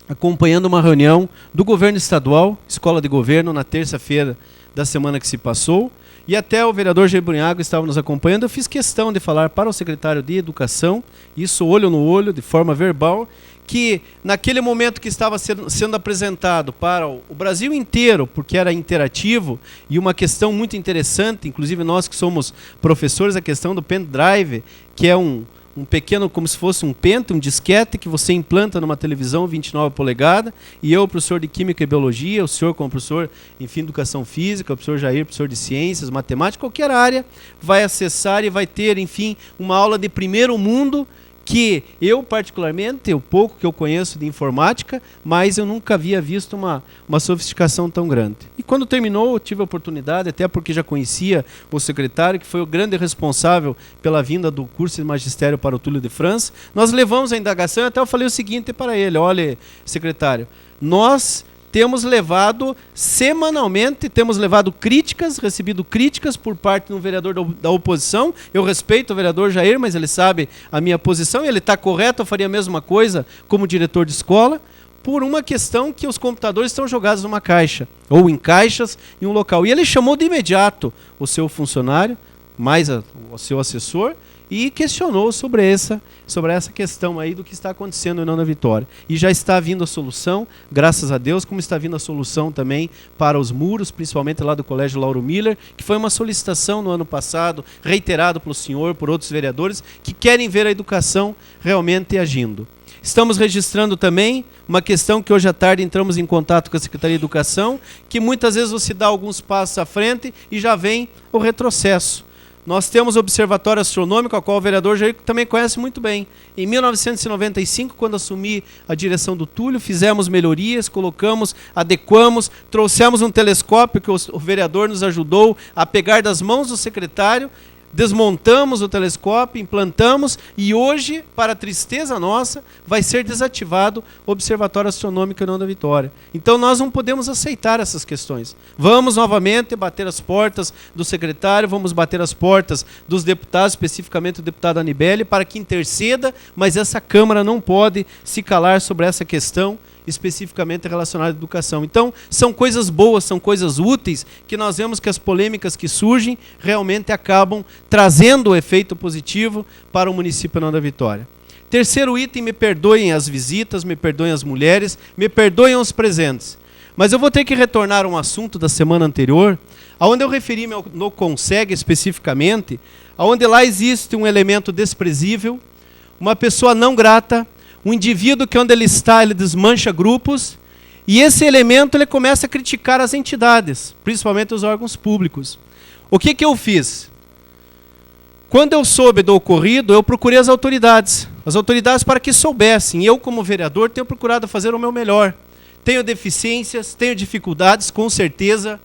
acompanhando uma reunião do governo estadual, escola de governo, na terça-feira da semana que se passou, e até o vereador Jair Brunhago estava nos acompanhando. Eu fiz questão de falar para o secretário de Educação, isso olho no olho, de forma verbal, que naquele momento que estava sendo apresentado para o Brasil inteiro, porque era interativo, e uma questão muito interessante, inclusive nós que somos professores, a questão do pendrive, que é um pequeno, como se fosse um pente, um disquete que você implanta numa televisão 29 polegadas, e eu, professor de Química e Biologia, o senhor como professor, enfim, de Educação Física, o professor Jair, professor de Ciências, Matemática, qualquer área, vai acessar e vai ter, enfim, uma aula de primeiro mundo, que eu, particularmente, o pouco que eu conheço de informática, mas eu nunca havia visto uma sofisticação tão grande. E quando terminou, eu tive a oportunidade, até porque já conhecia o secretário, que foi o grande responsável pela vinda do curso de magistério para o Túlio de França, nós levamos a indagação, e até eu falei o seguinte para ele: olha, secretário, nós temos levado semanalmente, temos levado críticas, recebido críticas por parte de um vereador da oposição. Eu respeito o vereador Jair, mas ele sabe a minha posição, e ele está correto, eu faria a mesma coisa como diretor de escola, por uma questão que os computadores estão jogados numa caixa, ou em caixas, em um local. E ele chamou de imediato o seu funcionário, mais o seu assessor, e questionou sobre essa questão aí do que está acontecendo na Vitória. E já está vindo a solução, graças a Deus, como está vindo a solução também para os muros, principalmente lá do Colégio Lauro Miller, que foi uma solicitação no ano passado, reiterado pelo senhor, por outros vereadores, que querem ver a educação realmente agindo. Estamos registrando também uma questão que hoje à tarde entramos em contato com a Secretaria de Educação, que muitas vezes você dá alguns passos à frente e já vem o retrocesso. Nós temos o Observatório Astronômico, a qual o vereador Jair também conhece muito bem. Em 1995, quando assumi a direção do Túlio, fizemos melhorias, colocamos, adequamos, trouxemos um telescópio que o vereador nos ajudou a pegar das mãos do secretário, desmontamos o telescópio, implantamos, e hoje, para a tristeza nossa, vai ser desativado o Observatório Astronômico União da Vitória. Então nós não podemos aceitar essas questões. Vamos novamente bater as portas do secretário, vamos bater as portas dos deputados, especificamente o deputado Anibele, para que interceda, mas essa Câmara não pode se calar sobre essa questão especificamente relacionada à educação. Então, são coisas boas, são coisas úteis, que nós vemos que as polêmicas que surgem realmente acabam trazendo o efeito positivo para o município de União da Vitória. Terceiro item: me perdoem as visitas, me perdoem as mulheres, me perdoem os presentes. Mas eu vou ter que retornar a um assunto da semana anterior, onde eu referi-me no CONSEG especificamente, onde lá existe um elemento desprezível, uma pessoa não grata, um indivíduo que onde ele está, ele desmancha grupos, e esse elemento ele começa a criticar as entidades, principalmente os órgãos públicos. O que eu fiz? Quando eu soube do ocorrido, eu procurei as autoridades para que soubessem. Eu, como vereador, tenho procurado fazer o meu melhor. Tenho deficiências, tenho dificuldades, com certeza,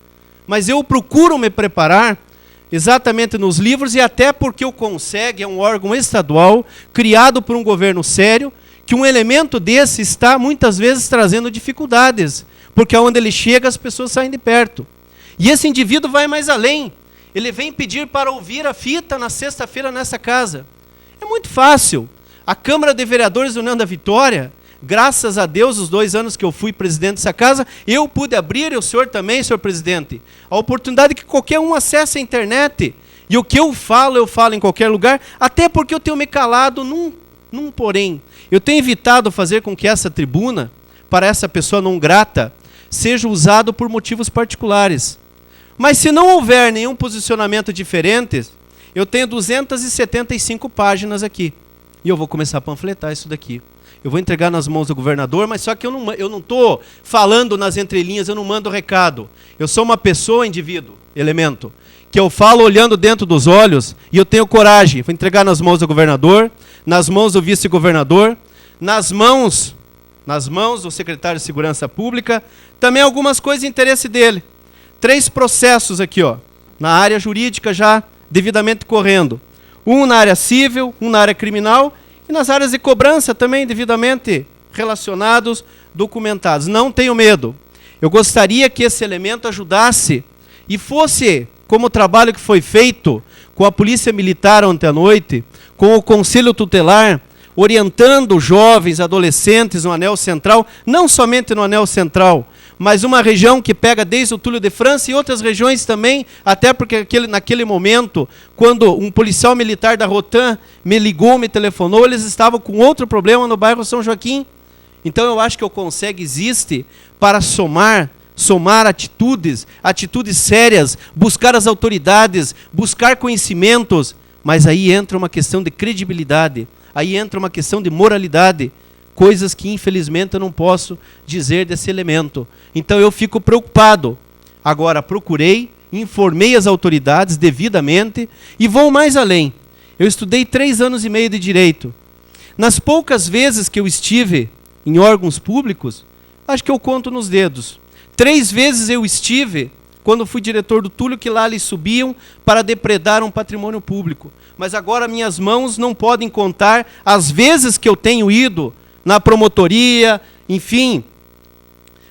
mas eu procuro me preparar exatamente nos livros, e até porque o CONSEG é um órgão estadual, criado por um governo sério, que um elemento desse está muitas vezes trazendo dificuldades, porque aonde ele chega as pessoas saem de perto. E esse indivíduo vai mais além. Ele vem pedir para ouvir a fita na sexta-feira nessa casa. É muito fácil. A Câmara de Vereadores da União da Vitória, graças a Deus, os 2 anos que eu fui presidente dessa casa, eu pude abrir, e o senhor também, senhor presidente, a oportunidade que qualquer um acesse a internet. E o que eu falo em qualquer lugar, até porque eu tenho me calado num porém. Eu tenho evitado fazer com que essa tribuna para essa pessoa não grata seja usado por motivos particulares. Mas se não houver nenhum posicionamento diferente, eu tenho 275 páginas aqui. E eu vou começar a panfletar isso daqui. Eu vou entregar nas mãos do governador, mas só que eu não estou falando nas entrelinhas, eu não mando recado. Eu sou uma pessoa, indivíduo, elemento, que eu falo olhando dentro dos olhos e eu tenho coragem. Vou entregar nas mãos do governador, nas mãos do vice-governador, nas mãos do secretário de Segurança Pública, também algumas coisas de interesse dele. 3 processos aqui, ó, na área jurídica já devidamente correndo. Um na área civil, um na área criminal e nas áreas de cobrança também devidamente relacionados, documentados. Não tenho medo. Eu gostaria que esse elemento ajudasse e fosse, como o trabalho que foi feito com a Polícia Militar ontem à noite, com o Conselho Tutelar, orientando jovens, adolescentes no Anel Central, não somente no Anel Central, mas uma região que pega desde o Túlio de França e outras regiões também, até porque naquele momento, quando um policial militar da Rotan me ligou, me telefonou, eles estavam com outro problema no bairro São Joaquim. Então eu acho que o Conseg existe para somar atitudes sérias, buscar as autoridades, buscar conhecimentos, mas aí entra uma questão de credibilidade, aí entra uma questão de moralidade, coisas que infelizmente eu não posso dizer desse elemento. Então eu fico preocupado. Agora procurei, informei as autoridades devidamente e vou mais além. Eu estudei 3 anos e meio de direito. Nas poucas vezes que eu estive em órgãos públicos, acho que eu conto nos dedos. 3 vezes eu estive quando fui diretor do Túlio, que lá eles subiam para depredar um patrimônio público. Mas agora minhas mãos não podem contar as vezes que eu tenho ido na promotoria, enfim,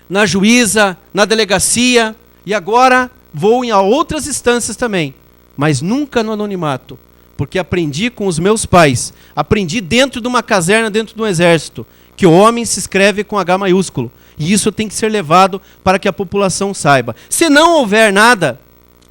na juíza, na delegacia, e agora vou em outras instâncias também, mas nunca no anonimato, porque aprendi com os meus pais, aprendi dentro de uma caserna, dentro de um exército, que o homem se escreve com H maiúsculo, e isso tem que ser levado para que a população saiba. Se não houver nada,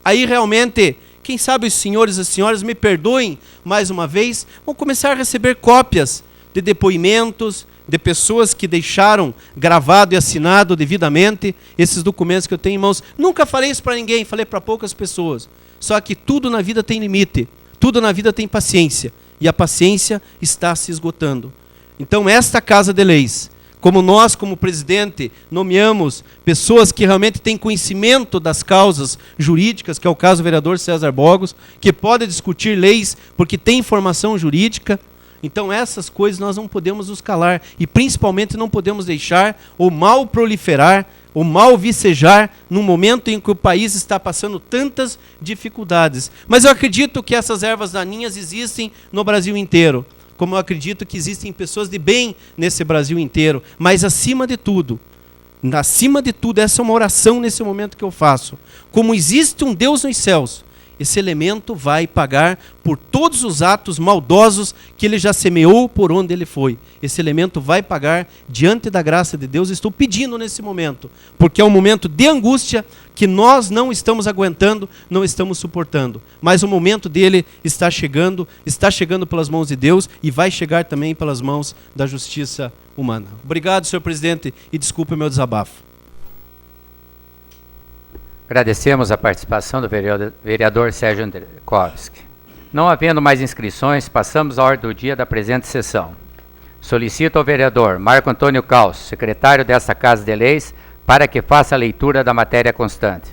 aí realmente, quem sabe os senhores e as senhoras me perdoem mais uma vez, vão começar a receber cópias de depoimentos, de pessoas que deixaram gravado e assinado devidamente esses documentos que eu tenho em mãos. Nunca falei isso para ninguém, falei para poucas pessoas. Só que tudo na vida tem limite, tudo na vida tem paciência, e a paciência está se esgotando. Então esta Casa de Leis, como nós, como presidente, nomeamos pessoas que realmente têm conhecimento das causas jurídicas, que é o caso do vereador César Bogos, que pode discutir leis porque tem informação jurídica. Então essas coisas nós não podemos nos calar e principalmente não podemos deixar o mal proliferar, o mal vicejar num momento em que o país está passando tantas dificuldades. Mas eu acredito que essas ervas daninhas existem no Brasil inteiro, como eu acredito que existem pessoas de bem nesse Brasil inteiro, mas acima de tudo, essa é uma oração nesse momento que eu faço. Como existe um Deus nos céus, esse elemento vai pagar por todos os atos maldosos que ele já semeou por onde ele foi. Esse elemento vai pagar diante da graça de Deus. Estou pedindo nesse momento, porque é um momento de angústia que nós não estamos aguentando, não estamos suportando. Mas o momento dele está chegando pelas mãos de Deus e vai chegar também pelas mãos da justiça humana. Obrigado, senhor presidente, e desculpe o meu desabafo. Agradecemos a participação do vereador Sérgio Andrikowski. Não havendo mais inscrições, passamos à ordem do dia da presente sessão. Solicito ao vereador Marco Antônio Calço, secretário desta Casa de Leis, para que faça a leitura da matéria constante.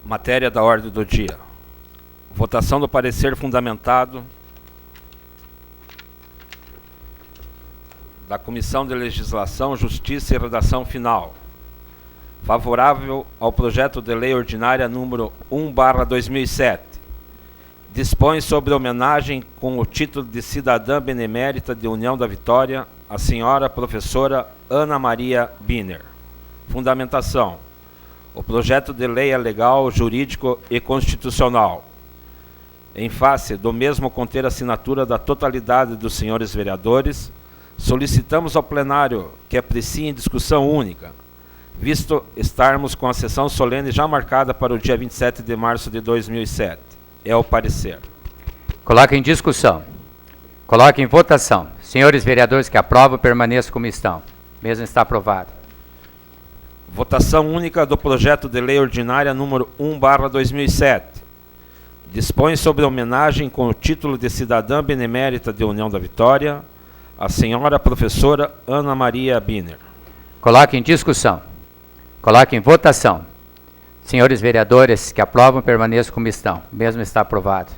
Matéria da ordem do dia. Votação do parecer fundamentado da Comissão de Legislação, Justiça e Redação Final. Favorável ao projeto de lei ordinária número 1/2007. Dispõe sobre homenagem com o título de cidadã benemérita de União da Vitória, a senhora professora Ana Maria Biner. Fundamentação. O projeto de lei é legal, jurídico e constitucional. Em face do mesmo conter a assinatura da totalidade dos senhores vereadores, solicitamos ao plenário que aprecie em discussão única, visto estarmos com a sessão solene já marcada para o dia 27 de março de 2007. É o parecer. Coloque em discussão. Coloque em votação. Senhores vereadores que aprovam, permaneçam como estão. Mesmo está aprovado. Votação única do projeto de lei ordinária número 1/2007. Dispõe sobre homenagem com o título de cidadã benemérita de União da Vitória, a senhora professora Ana Maria Biner. Coloque em discussão. Coloque em votação. Senhores vereadores que aprovam, permaneçam como estão. Mesmo está aprovado.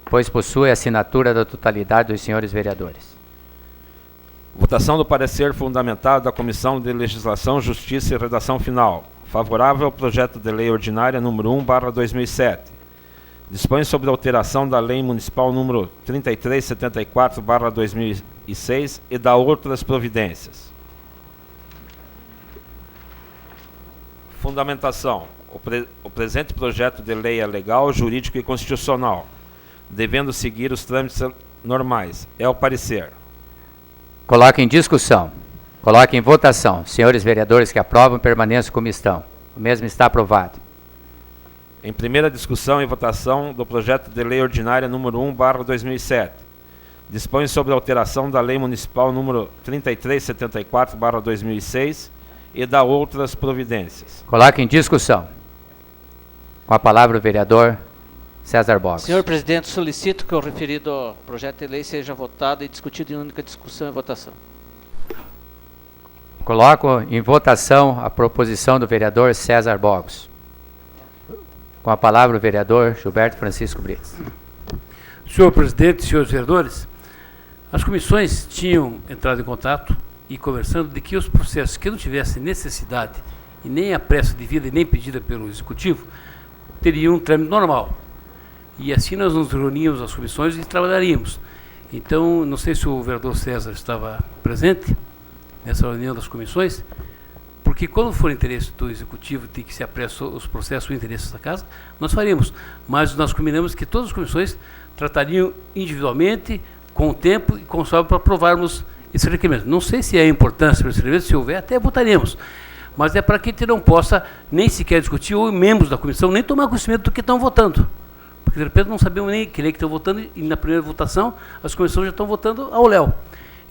Pois possui a assinatura da totalidade dos senhores vereadores. Votação do parecer fundamentado da Comissão de Legislação, Justiça e Redação Final. Favorável ao projeto de lei ordinária número 1/2007. Dispõe sobre a alteração da Lei Municipal número 3374/2006 e da outras providências. Fundamentação. O presente projeto de lei é legal, jurídico e constitucional, devendo seguir os trâmites normais. É o parecer. Coloque em discussão. Coloque em votação. Senhores vereadores que aprovam, permaneçam como estão. O mesmo está aprovado. Em primeira discussão e votação do projeto de lei ordinária número 1/2007. Dispõe sobre a alteração da Lei Municipal número 3374/2006 e da outras providências. Coloque em discussão. Com a palavra o vereador César Bogos. Senhor presidente, solicito que o referido projeto de lei seja votado e discutido em única discussão e votação. Coloco em votação a proposição do vereador César Bogos. Com a palavra o vereador Gilberto Francisco Brites. Senhor presidente, senhores vereadores, as comissões tinham entrado em contato e conversando de que os processos que não tivessem necessidade e nem a pressa devida e nem pedida pelo Executivo teriam um trâmite normal. E assim nós nos reuníamos as comissões e trabalharíamos. Então, não sei se o vereador César estava presente nessa reunião das comissões, porque quando for interesse do Executivo tem que se apressar os processos ou interesses da casa, nós faríamos. Mas nós combinamos que todas as comissões tratariam individualmente, com o tempo e com o saldo para aprovarmos esse requerimento. Não sei se é importância para esse requerimento, se houver, até votaremos. Mas é para que a gente não possa nem sequer discutir, ou membros da comissão, nem tomar conhecimento do que estão votando. Porque de repente não sabemos nem que lei que estão votando e na primeira votação as comissões já estão votando ao léu.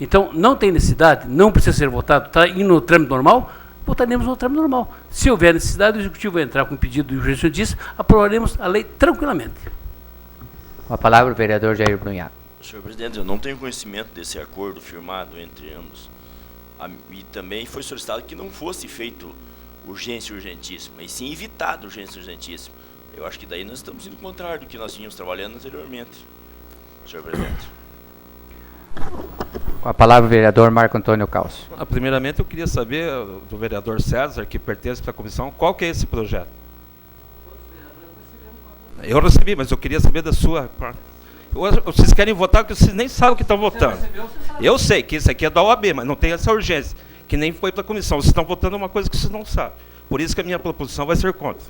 Então não tem necessidade, não precisa ser votado, está indo no trâmite normal, votaremos no trâmite normal. Se houver necessidade, o Executivo vai entrar com um pedido de urgência disso, aprovaremos a lei tranquilamente. Com a palavra o vereador Jair Brunhato. Senhor presidente, eu não tenho conhecimento desse acordo firmado entre ambos. E também foi solicitado que não fosse feito urgência urgentíssima, e sim evitado urgência urgentíssima. Eu acho que daí nós estamos indo contrário do que nós tínhamos trabalhando anteriormente, senhor presidente. Com a palavra o vereador Marco Antônio Calço. Primeiramente, eu queria saber do vereador César, que pertence à comissão, qual que é esse projeto? Eu recebi, mas eu queria saber da sua parte. Vocês querem votar porque vocês nem sabem o que estão votando. Eu sei que isso aqui é da OAB, mas não tem essa urgência, que nem foi para a comissão. Vocês estão votando uma coisa que vocês não sabem. Por isso que a minha proposição vai ser contra.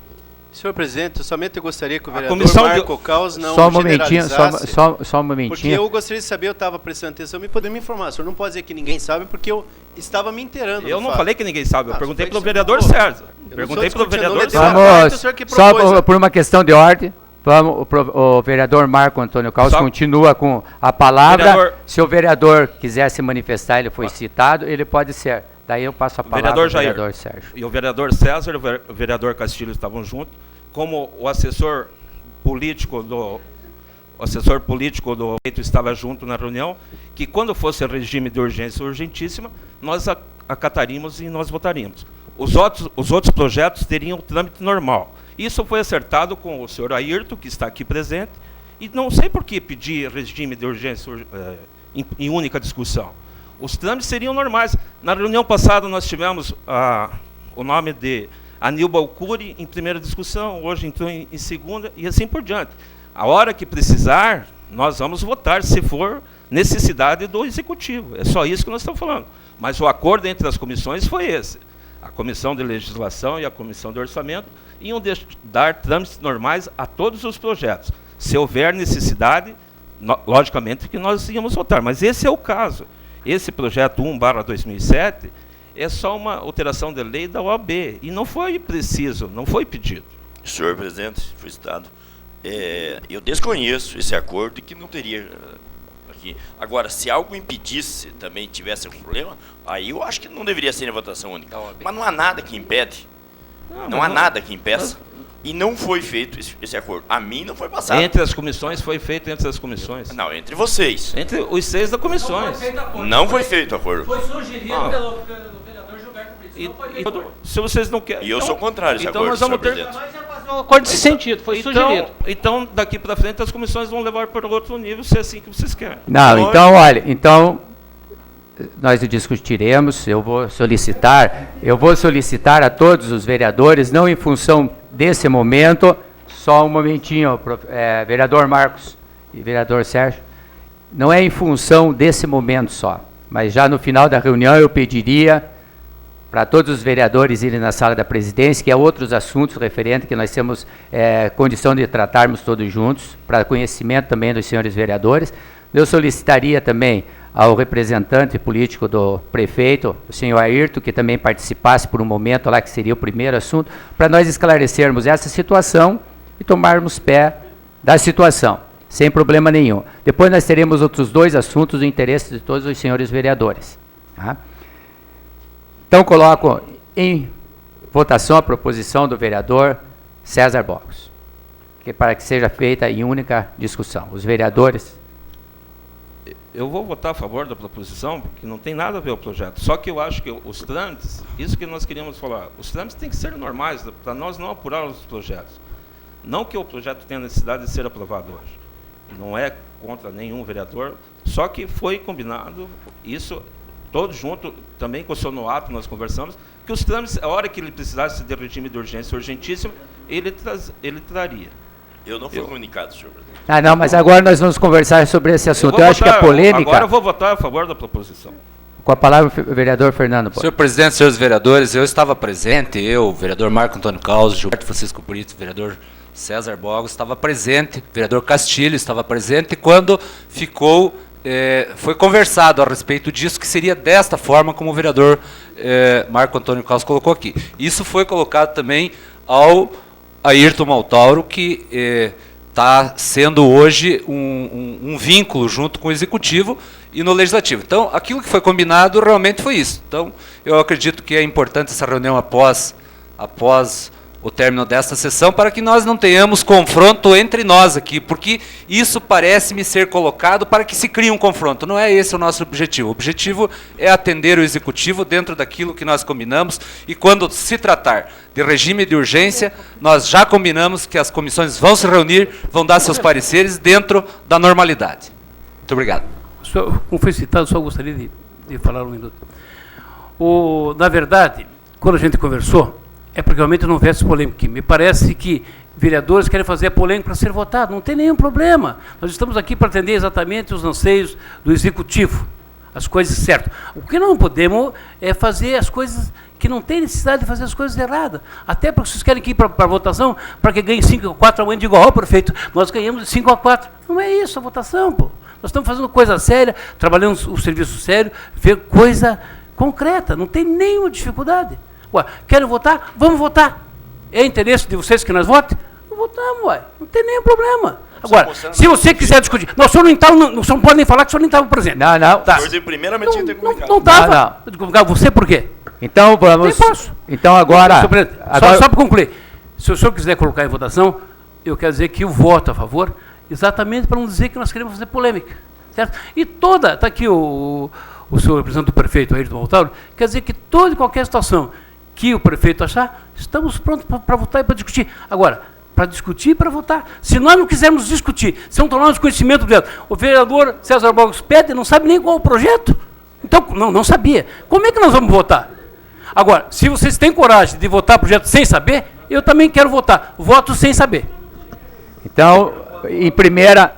Senhor presidente, eu somente gostaria que o vereador comissão Marco Caos não só um momentinho, generalizasse, só um momentinho. porque eu gostaria de saber, eu estava prestando atenção e poder me informar. O senhor não pode dizer que ninguém sabe, porque eu estava me inteirando. Eu não falei que ninguém sabe, eu perguntei para o foi vereador isso que você César. falou. Perguntei para o Eu não estou vereador discutindo, César. não é Vamos, o senhor que só propôs. por uma questão de ordem, vamos, o vereador Marco Antônio Calço Só- continua com a palavra. Vereador- Se o vereador quiser se manifestar, ele foi citado, ele pode ser. Daí eu passo a palavra Vereador ao Jair. vereador Sérgio. E o vereador César e o vereador Castilho estavam juntos, como o assessor político do prefeito estava junto na reunião, que quando fosse regime de urgência urgentíssima, nós acataríamos e nós votaríamos. Os outros projetos teriam o trâmite normal. Isso foi acertado com o senhor Ayrton, que está aqui presente, e não sei por que pedir regime de urgência em única discussão. Os trâmites seriam normais. Na reunião passada nós tivemos o nome de Aníbal Cury em primeira discussão, hoje entrou em segunda, e assim por diante. A hora que precisar, nós vamos votar, se for necessidade do Executivo. É só isso que nós estamos falando. Mas o acordo entre as comissões foi esse. A Comissão de Legislação e a Comissão de Orçamento iam dar trâmites normais a todos os projetos. Se houver necessidade, logicamente que nós íamos votar. Mas esse é o caso. Esse projeto 1/2007 é só uma alteração de lei da OAB. E não foi preciso, não foi pedido. Senhor presidente, foi citado. Eu desconheço esse acordo e que não teria aqui. Agora, se algo impedisse, também tivesse algum problema, aí eu acho que não deveria ser em votação única. Mas não há nada que impede. Não há nada que impeça. E não foi feito esse acordo. A mim não foi passado. Entre as comissões, foi feito entre as comissões. Não, entre vocês. Entre os 6 da comissões. Não foi feito acordo. Foi sugerido pelo vereador Gilberto Brito. Se vocês não querem... E eu sou contrário a esse então acordo, nós vamos senhor ter... presidente. Nós ia fazer um acordo nesse sentido, foi sugerido. Então, daqui para frente, as comissões vão levar para outro nível, se é assim que vocês querem. Não, então, olha, então nós discutiremos, eu vou solicitar a todos os vereadores, não em função desse momento, só um momentinho, vereador Marcos e vereador Sérgio, não é em função desse momento só, mas já no final da reunião eu pediria para todos os vereadores irem na sala da presidência, que há outros assuntos referentes que nós temos condição de tratarmos todos juntos, para conhecimento também dos senhores vereadores. Eu solicitaria também ao representante político do prefeito, o senhor Ayrton, que também participasse por um momento lá, que seria o primeiro assunto, para nós esclarecermos essa situação e tomarmos pé da situação, sem problema nenhum. Depois nós teremos outros 2 assuntos do interesse de todos os senhores vereadores. Tá? Então, coloco em votação a proposição do vereador César Bogos, para que seja feita em única discussão. Os vereadores... Eu vou votar a favor da proposição, porque não tem nada a ver com o projeto. Só que eu acho que os trâmites, isso que nós queríamos falar, os trâmites têm que ser normais, para nós não apurarmos os projetos. Não que o projeto tenha necessidade de ser aprovado hoje. Não é contra nenhum vereador, só que foi combinado, isso, todos juntos, também com o senhor Noato, nós conversamos, que os trâmites, a hora que ele precisasse de regime de urgência urgentíssimo, ele traria. Eu não fui comunicado, senhor presidente. Ah, não, mas agora nós vamos conversar sobre esse assunto. Eu acho que a polêmica... Agora eu vou votar a favor da proposição. Com a palavra o vereador Fernando Pode. Senhor presidente, senhores vereadores, eu estava presente, o vereador Marco Antônio Caos, Gilberto Francisco Brito, vereador César Bogos, estava presente, vereador Castilho estava presente, quando foi conversado a respeito disso, que seria desta forma como o vereador Marco Antônio Caos colocou aqui. Isso foi colocado também ao Ayrton Maltauro, que está sendo hoje um vínculo junto com o Executivo e no Legislativo. Então, aquilo que foi combinado realmente foi isso. Então, eu acredito que é importante essa reunião após o término desta sessão, para que nós não tenhamos confronto entre nós aqui, porque isso parece-me ser colocado para que se crie um confronto. Não é esse o nosso objetivo. O objetivo é atender o Executivo dentro daquilo que nós combinamos, e quando se tratar de regime de urgência, nós já combinamos que as comissões vão se reunir, vão dar seus pareceres dentro da normalidade. Muito obrigado. Como foi citado, só gostaria de falar um minuto. Na verdade, quando a gente conversou, é porque realmente não houvesse polêmica. Me parece que vereadores querem fazer a polêmica para ser votado. Não tem nenhum problema. Nós estamos aqui para atender exatamente os anseios do Executivo, as coisas certas. O que não podemos é fazer as coisas que não tem necessidade de fazer as coisas erradas. Até porque vocês querem ir para a votação para que ganhe 5-4, amanhã digo, ó, prefeito, nós ganhamos de 5-4. Não é isso a votação, pô. Nós estamos fazendo coisa séria, trabalhando o serviço sério, ver coisa concreta, não tem nenhuma dificuldade. Ué, querem votar? Vamos votar. É interesse de vocês que nós votemos? Votamos, ué. Não tem nenhum problema. Agora, se você quiser discutir... Não, o senhor não pode nem falar que o senhor nem estava presente. Não, não. Tá. Primeiramente, eu tenho que comunicar. Não estava. Não. Você por quê? Então, vamos... Então, agora... Só para concluir. Se o senhor quiser colocar em votação, eu quero dizer que eu voto a favor, exatamente para não dizer que nós queremos fazer polêmica. Certo? E toda... Está aqui o senhor representante do prefeito, Ayrton Maltauro, quer dizer que toda e qualquer situação que o prefeito achar, estamos prontos para votar e para discutir. Agora, para discutir e para votar. Se nós não quisermos discutir, se não tomarmos conhecimento do o vereador César Bogos pede, não sabe nem qual é o projeto. Então, não sabia. Como é que nós vamos votar? Agora, se vocês têm coragem de votar projeto sem saber, eu também quero votar. Voto sem saber. Então, em primeira...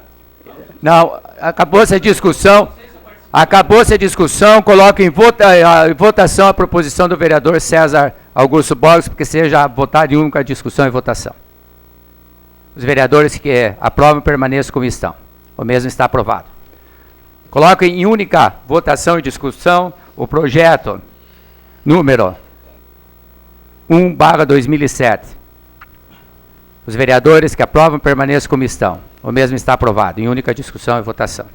Não, acabou-se a discussão. Acabou-se a discussão, coloco em votação a proposição do vereador César Augusto Bogos, porque seja votada em única discussão e votação. Os vereadores que aprovam permaneçam como estão. O mesmo está aprovado. Coloco em única votação e discussão o projeto número 1/2007. Os vereadores que aprovam permaneçam como estão. O mesmo está aprovado, em única discussão e votação.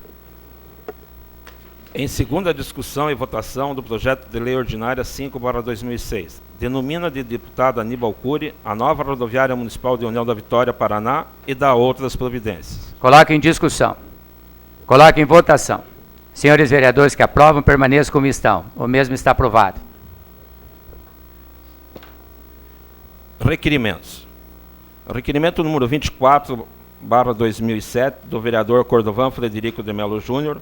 Em segunda discussão e votação do projeto de lei ordinária 5/2006, denomina de deputado Aníbal Cury a nova rodoviária municipal de União da Vitória, Paraná, e dá outras providências. Coloque em discussão. Coloque em votação. Senhores vereadores que aprovam, permaneçam como estão. O mesmo está aprovado. Requerimentos. Requerimento número 24/2007, do vereador Cordovan Frederico de Melo Júnior,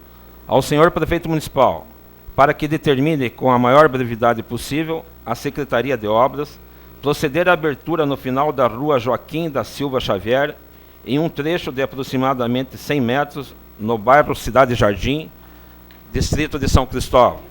ao senhor prefeito municipal, para que determine com a maior brevidade possível a Secretaria de Obras proceder à abertura no final da rua Joaquim da Silva Xavier, em um trecho de aproximadamente 100 metros, no bairro Cidade Jardim, distrito de São Cristóvão.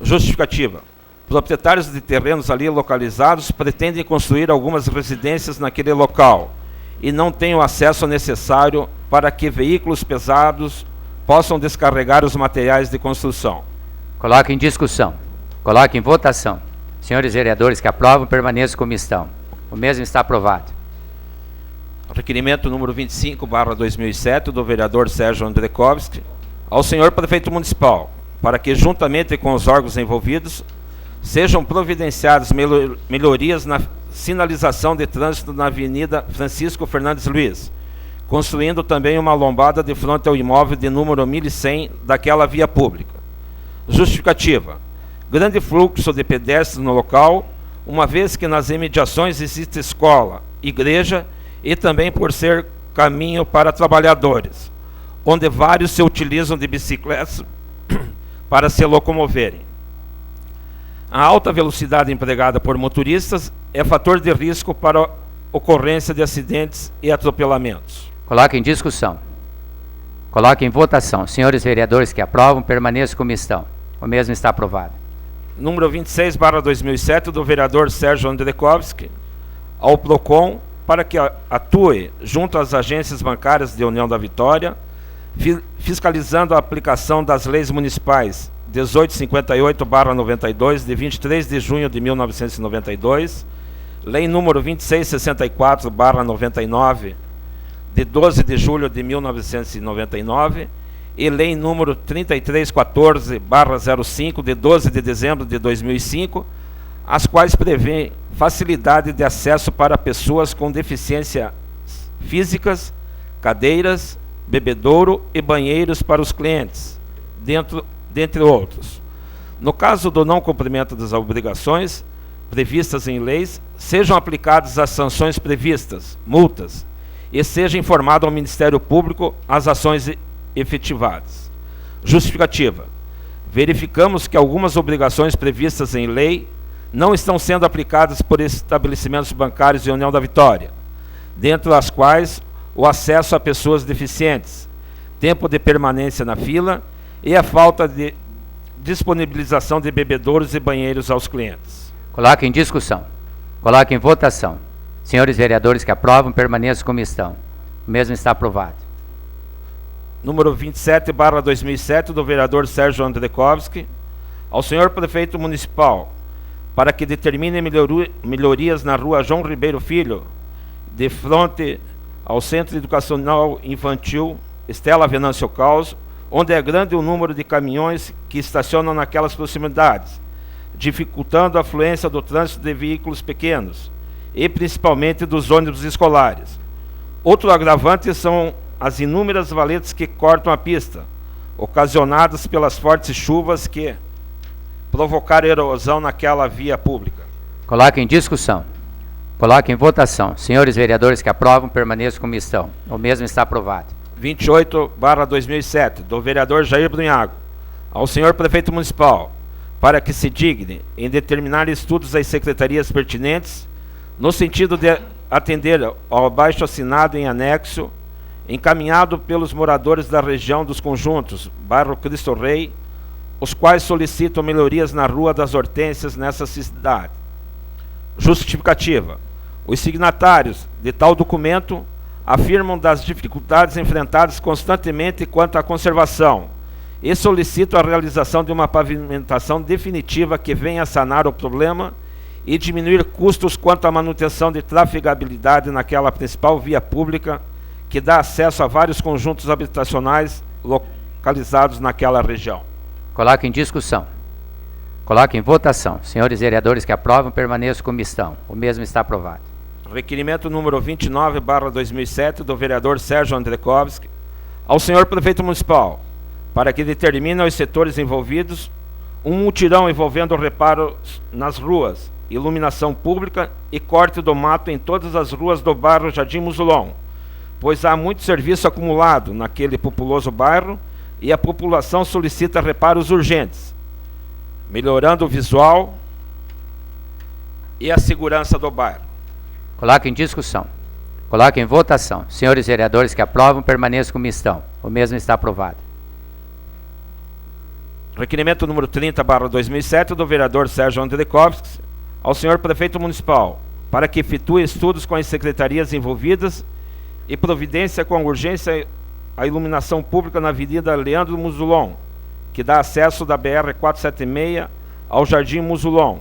Justificativa. Proprietários de terrenos ali localizados pretendem construir algumas residências naquele local e não têm o acesso necessário para que veículos pesados possam descarregar os materiais de construção. Coloque em discussão. Coloque em votação. Senhores vereadores que aprovam, permaneçam como estão. O mesmo está aprovado. Requerimento número 25/2007, do vereador Sérgio Andrekovski, ao senhor prefeito municipal, para que, juntamente com os órgãos envolvidos, sejam providenciadas melhorias na sinalização de trânsito na Avenida Francisco Fernandes Luiz, construindo também uma lombada de frente ao imóvel de número 1100 daquela via pública. Justificativa. Grande fluxo de pedestres no local, uma vez que nas imediações existe escola, igreja e também por ser caminho para trabalhadores, onde vários se utilizam de bicicletas para se locomoverem. A alta velocidade empregada por motoristas é fator de risco para a ocorrência de acidentes e atropelamentos. Coloque em discussão. Coloque em votação. Senhores vereadores que aprovam, permaneçam como estão. O mesmo está aprovado. Número 26/2007, do vereador Sérgio Andrekovski, ao PROCON, para que atue junto às agências bancárias de União da Vitória, fiscalizando a aplicação das leis municipais 1858/92, de 23 de junho de 1992, Lei número 2664/99, de 12 de julho de 1999, e Lei número 3314/05, de 12 de dezembro de 2005, as quais prevêem facilidade de acesso para pessoas com deficiências físicas, cadeiras, bebedouro e banheiros para os clientes, dentre outros. No caso do não cumprimento das obrigações previstas em leis, sejam aplicadas as sanções previstas, multas, e seja informado ao Ministério Público as ações efetivadas. Justificativa. Verificamos que algumas obrigações previstas em lei não estão sendo aplicadas por estabelecimentos bancários de União da Vitória, dentre as quais o acesso a pessoas deficientes, tempo de permanência na fila e a falta de disponibilização de bebedouros e banheiros aos clientes. Coloque em discussão. Coloque em votação. Senhores vereadores que aprovam, permaneçam como estão. O mesmo está aprovado. Número 27/2007, do vereador Sérgio Andrekovski, ao senhor prefeito municipal, para que determine melhorias na rua João Ribeiro Filho, de frente ao Centro Educacional Infantil Estela Venâncio Caos, onde é grande o número de caminhões que estacionam naquelas proximidades, dificultando a fluência do trânsito de veículos pequenos e principalmente dos ônibus escolares. Outro agravante são as inúmeras valetas que cortam a pista, ocasionadas pelas fortes chuvas que provocaram erosão naquela via pública. Coloque em discussão. Coloque em votação. Senhores vereadores que aprovam, permaneçam como estão. O mesmo está aprovado. 28/2007, do vereador Jair Brunhago, ao senhor prefeito municipal, para que se digne em determinar estudos às secretarias pertinentes, no sentido de atender ao abaixo assinado em anexo, encaminhado pelos moradores da região dos conjuntos, bairro Cristo Rei, os quais solicitam melhorias na Rua das Hortênsias nessa cidade. Justificativa. Os signatários de tal documento afirmam das dificuldades enfrentadas constantemente quanto à conservação e solicitam a realização de uma pavimentação definitiva que venha a sanar o problema e diminuir custos quanto à manutenção de trafegabilidade naquela principal via pública que dá acesso a vários conjuntos habitacionais localizados naquela região. Coloque em discussão. Coloque em votação. Senhores vereadores que aprovam, permaneçam como estão. O mesmo está aprovado. Requerimento número 29/2007 do vereador Sérgio Andrekovski ao senhor prefeito municipal, para que determine aos setores envolvidos um mutirão envolvendo reparos nas ruas, iluminação pública e corte do mato em todas as ruas do bairro Jardim Musulon, pois há muito serviço acumulado naquele populoso bairro e a população solicita reparos urgentes, melhorando o visual e a segurança do bairro. Coloque em discussão. Coloque em votação. Senhores vereadores que aprovam, permaneçam como estão. O mesmo está aprovado. Requerimento número 30/2007 do vereador Sérgio Andrekovski ao senhor prefeito municipal, para que efetue estudos com as secretarias envolvidas e providência com urgência a iluminação pública na Avenida Leandro Musulon, que dá acesso da BR-476 ao Jardim Musulon,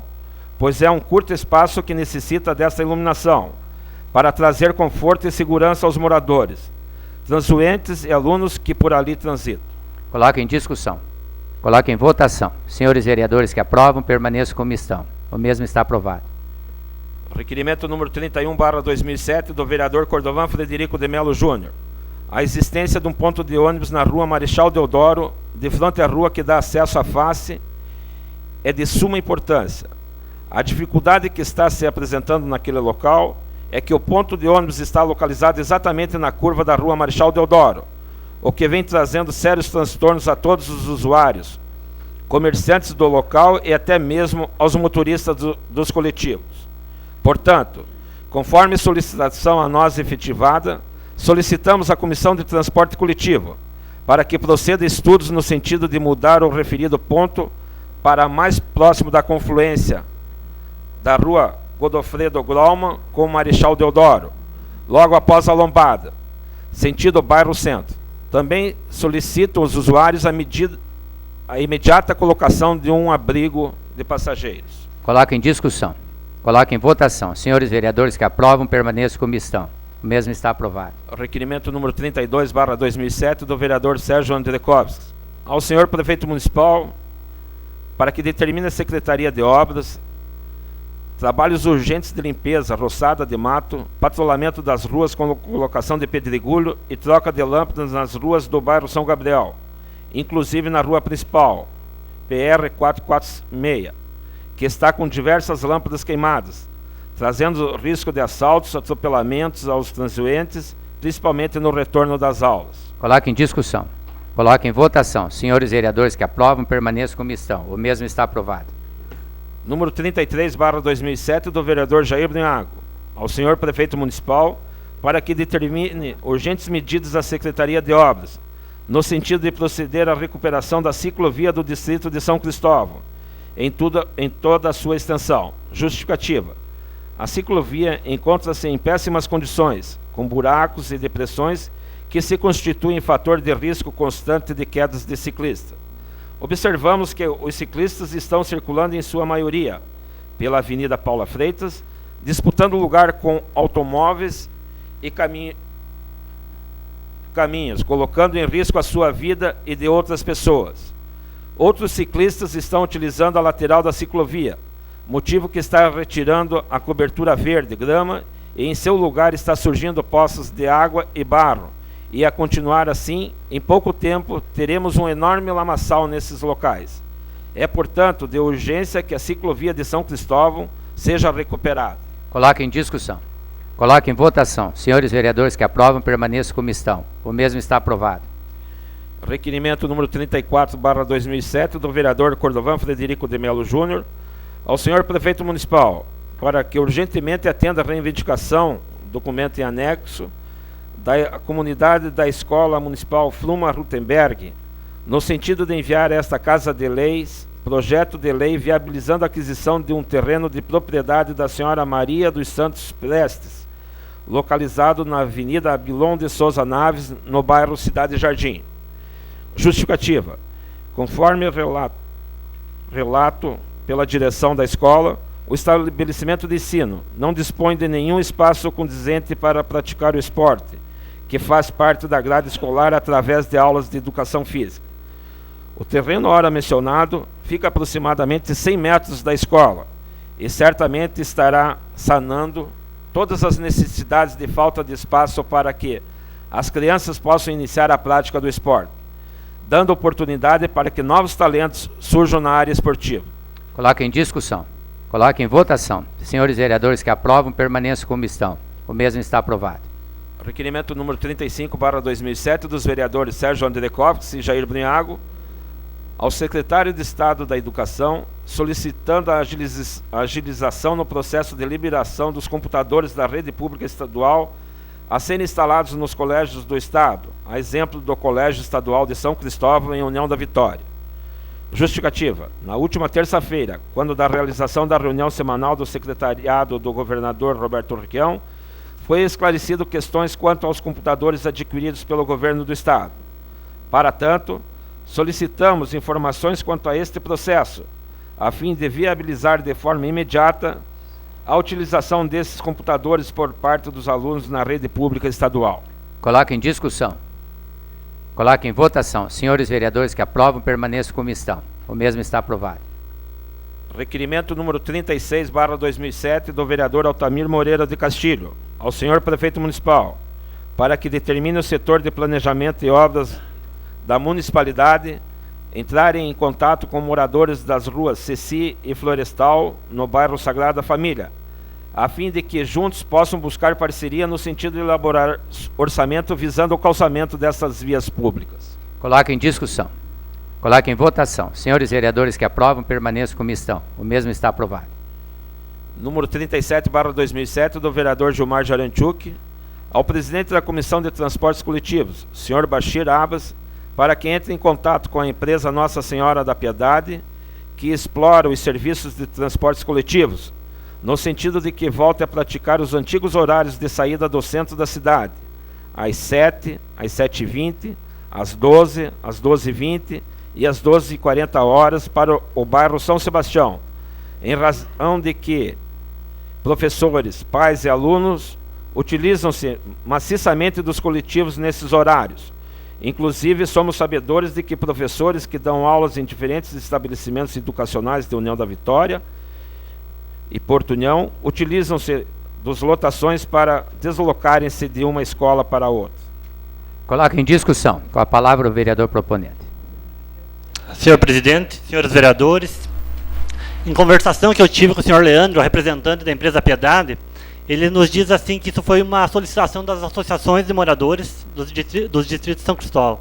pois é um curto espaço que necessita dessa iluminação, para trazer conforto e segurança aos moradores, transuentes e alunos que por ali transitam. Coloque em discussão. Coloque em votação. Senhores vereadores que aprovam, permaneçam como estão. O mesmo está aprovado. Requerimento número 31/2007 do vereador Cordovan Frederico de Melo Júnior. A existência de um ponto de ônibus na rua Marechal Deodoro, de frente à rua que dá acesso à face, é de suma importância. A dificuldade que está se apresentando naquele local é que o ponto de ônibus está localizado exatamente na curva da rua Marechal Deodoro, o que vem trazendo sérios transtornos a todos os usuários, comerciantes do local e até mesmo aos motoristas dos coletivos. Portanto, conforme solicitação a nós efetivada, solicitamos à Comissão de Transporte Coletivo para que proceda estudos no sentido de mudar o referido ponto para mais próximo da confluência da rua Godofredo Grauman com Marechal Deodoro, logo após a lombada, sentido bairro Centro. Também solicito aos usuários a imediata colocação de um abrigo de passageiros. Coloque em discussão. Coloque em votação. Senhores vereadores que aprovam, permaneçam como estão. O mesmo está aprovado. Requerimento número 32/2007 do vereador Sérgio Andrekovski ao senhor prefeito municipal, para que determine a Secretaria de Obras trabalhos urgentes de limpeza, roçada de mato, patrulhamento das ruas com colocação de pedregulho e troca de lâmpadas nas ruas do bairro São Gabriel, inclusive na rua principal, PR-446, que está com diversas lâmpadas queimadas, trazendo risco de assaltos, atropelamentos aos transeuntes, principalmente no retorno das aulas. Coloque em discussão. Coloque em votação. Senhores vereadores que aprovam, permaneçam como estão. O mesmo está aprovado. Número 33/2007 do vereador Jair Brinago ao senhor prefeito municipal, para que determine urgentes medidas à Secretaria de Obras, no sentido de proceder à recuperação da ciclovia do distrito de São Cristóvão, em toda a sua extensão. Justificativa. A ciclovia encontra-se em péssimas condições, com buracos e depressões que se constituem fator de risco constante de quedas de ciclista. Observamos que os ciclistas estão circulando em sua maioria pela Avenida Paula Freitas, disputando lugar com automóveis e caminhos, colocando em risco a sua vida e de outras pessoas. Outros ciclistas estão utilizando a lateral da ciclovia, motivo que está retirando a cobertura verde, grama, e em seu lugar está surgindo poços de água e barro. E a continuar assim, em pouco tempo, teremos um enorme lamaçal nesses locais. É, portanto, de urgência que a ciclovia de São Cristóvão seja recuperada. Coloque em discussão. Coloque em votação. Senhores vereadores que aprovam, permaneçam como estão. O mesmo está aprovado. Requerimento número 34/2007 do vereador Cordovan Frederico de Melo Júnior ao senhor prefeito municipal, para que urgentemente atenda a reivindicação, documento em anexo, da comunidade da Escola Municipal Fluma Rutenberg, no sentido de enviar a esta Casa de Leis projeto de lei viabilizando a aquisição de um terreno de propriedade da senhora Maria dos Santos Prestes, localizado na Avenida Abilon de Souza Naves, no bairro Cidade Jardim. Justificativa. Conforme relato pela direção da escola, o estabelecimento de ensino não dispõe de nenhum espaço condizente para praticar o esporte, que faz parte da grade escolar através de aulas de educação física. O terreno ora mencionado fica aproximadamente 100 metros da escola e certamente estará sanando todas as necessidades de falta de espaço para que as crianças possam iniciar a prática do esporte, dando oportunidade para que novos talentos surjam na área esportiva. Coloque em discussão. Coloque em votação. Senhores vereadores que aprovam, permaneçam como estão. O mesmo está aprovado. Requerimento número 35/2007 dos vereadores Sérgio Andrekovski e Jair Brunhago ao secretário de Estado da Educação, solicitando a agilização no processo de liberação dos computadores da rede pública estadual a serem instalados nos colégios do Estado, a exemplo do Colégio Estadual de São Cristóvão em União da Vitória. Justificativa. Na última terça-feira, quando da realização da reunião semanal do secretariado do governador Roberto Requião, foi esclarecido questões quanto aos computadores adquiridos pelo governo do Estado. Para tanto, solicitamos informações quanto a este processo, a fim de viabilizar de forma imediata a utilização desses computadores por parte dos alunos na rede pública estadual. Coloque em discussão. Coloque em votação. Senhores vereadores que aprovam, permaneçam como estão. O mesmo está aprovado. Requerimento número 36/2007 do vereador Altamir Moreira de Castilho, ao senhor prefeito municipal, para que determine o setor de planejamento e obras da municipalidade entrarem em contato com moradores das ruas Ceci e Florestal, no bairro Sagrada Família, a fim de que juntos possam buscar parceria no sentido de elaborar orçamento visando o calçamento dessas vias públicas. Coloque em discussão. Coloque em votação. Senhores vereadores que aprovam, permaneçam como estão. O mesmo está aprovado. Número 37/2007 do vereador Gilmar Jaranchuk, ao presidente da Comissão de Transportes Coletivos, senhor Bashir Abbas, para que entre em contato com a empresa Nossa Senhora da Piedade, que explora os serviços de transportes coletivos, no sentido de que volte a praticar os antigos horários de saída do centro da cidade, às 7, às 7h20, às 12, às 12h20 e às 12h40 para o bairro São Sebastião, em razão de que professores, pais e alunos utilizam-se maciçamente dos coletivos nesses horários. Inclusive, somos sabedores de que professores que dão aulas em diferentes estabelecimentos educacionais de União da Vitória e Porto União utilizam-se dos lotações para deslocarem-se de uma escola para outra. Coloque em discussão. Com a palavra o vereador proponente. Senhor presidente, senhores vereadores, em conversação que eu tive com o senhor Leandro, representante da empresa Piedade, ele nos diz assim que isso foi uma solicitação das associações de moradores dos distritos de São Cristóvão.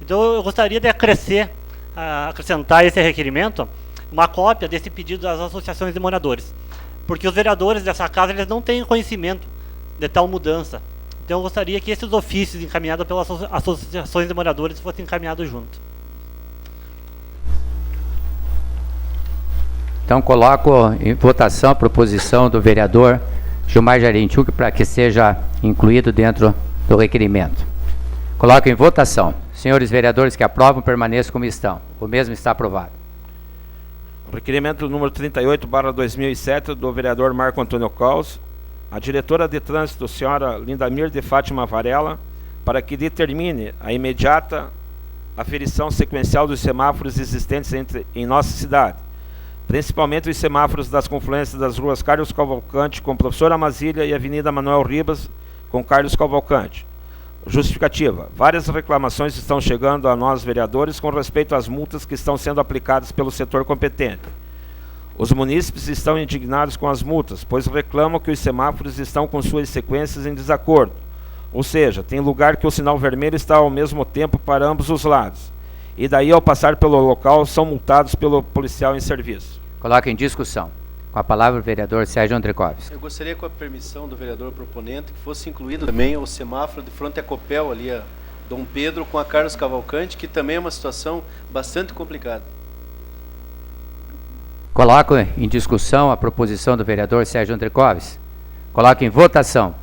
Então eu gostaria de acrescentar esse requerimento, uma cópia desse pedido das associações de moradores, porque os vereadores dessa casa eles não têm conhecimento de tal mudança. Então eu gostaria que esses ofícios encaminhados pelas associações de moradores fossem encaminhados junto. Então coloco em votação a proposição do vereador Gilmar Jaranchuk para que seja incluído dentro do requerimento. Coloco em votação. Senhores vereadores que aprovam, permaneçam como estão. O mesmo está aprovado. Requerimento número 38/2007 do vereador Marco Antônio Caus, a diretora de trânsito, senhora Lindamir de Fátima Varela, para que determine a imediata aferição sequencial dos semáforos existentes em nossa cidade, principalmente os semáforos das confluências das ruas Carlos Cavalcante com Professor Amazília e Avenida Manuel Ribas com Carlos Cavalcante. Justificativa. Várias reclamações estão chegando a nós, vereadores, com respeito às multas que estão sendo aplicadas pelo setor competente. Os munícipes estão indignados com as multas, pois reclamam que os semáforos estão com suas sequências em desacordo. Ou seja, tem lugar que o sinal vermelho está ao mesmo tempo para ambos os lados. E daí, ao passar pelo local, são multados pelo policial em serviço. Coloque em discussão. Com a palavra o vereador Sérgio Andrekovski. Eu gostaria, com a permissão do vereador proponente, que fosse incluído também o semáforo de fronte a Copel, ali a Dom Pedro com a Carlos Cavalcante, que também é uma situação bastante complicada. Coloco em discussão a proposição do vereador Sérgio Andrekovski. Coloco em votação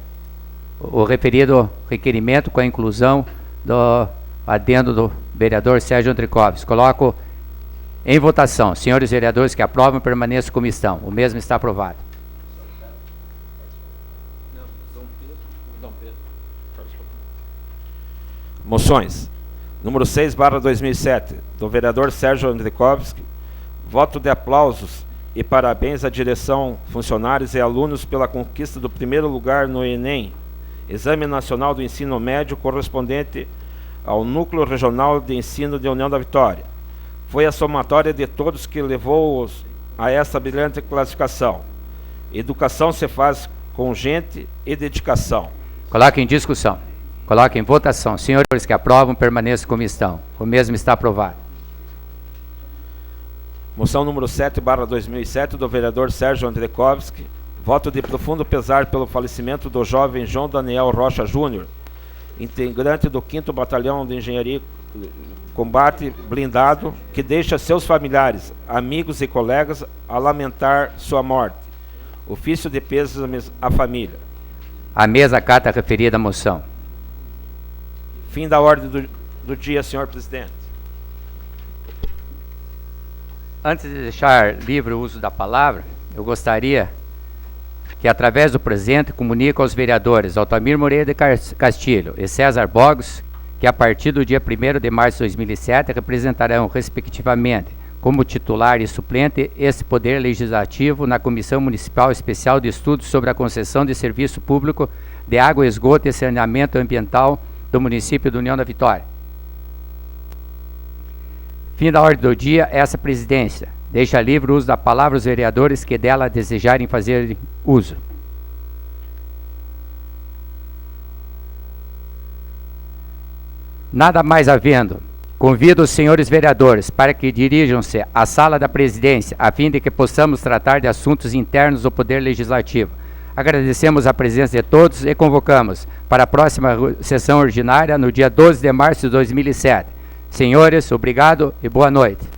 o referido requerimento com a inclusão do adendo do vereador Sérgio Andrekovski. Coloco em votação. Senhores vereadores que aprovam, permaneçam como estão. O mesmo está aprovado. Moções. número 6/2007, do vereador Sérgio Andrikovski. Voto de aplausos e parabéns à direção, funcionários e alunos pela conquista do primeiro lugar no Enem, Exame Nacional do Ensino Médio, correspondente ao Núcleo Regional de Ensino de União da Vitória. Foi a somatória de todos que levou-os a essa brilhante classificação. Educação se faz com gente e dedicação. Coloque em discussão. Coloque em votação. Senhores que aprovam, permaneçam como estão. O mesmo está aprovado. Moção número 7/2007, do vereador Sérgio Andrikovski. Voto de profundo pesar pelo falecimento do jovem João Daniel Rocha Júnior, integrante do 5º Batalhão de Engenharia Combate Blindado, que deixa seus familiares, amigos e colegas a lamentar sua morte. Ofício de pêsames à família. A mesa acata a referida moção. Fim da ordem do dia, senhor presidente. Antes de deixar livre o uso da palavra, eu gostaria que, através do presente, comunique aos vereadores Altamir Moreira de Castilho e César Bogos, que a partir do dia 1º de março de 2007 representarão, respectivamente, como titular e suplente, esse Poder Legislativo na Comissão Municipal Especial de Estudos sobre a Concessão de Serviço Público de Água, Esgoto e Saneamento Ambiental do município de União da Vitória. Fim da ordem do dia, essa presidência deixa livre o uso da palavra aos vereadores que dela desejarem fazer uso. Nada mais havendo, convido os senhores vereadores para que dirijam-se à sala da presidência, a fim de que possamos tratar de assuntos internos do Poder Legislativo. Agradecemos a presença de todos e convocamos para a próxima sessão ordinária no dia 12 de março de 2007. Senhores, obrigado e boa noite.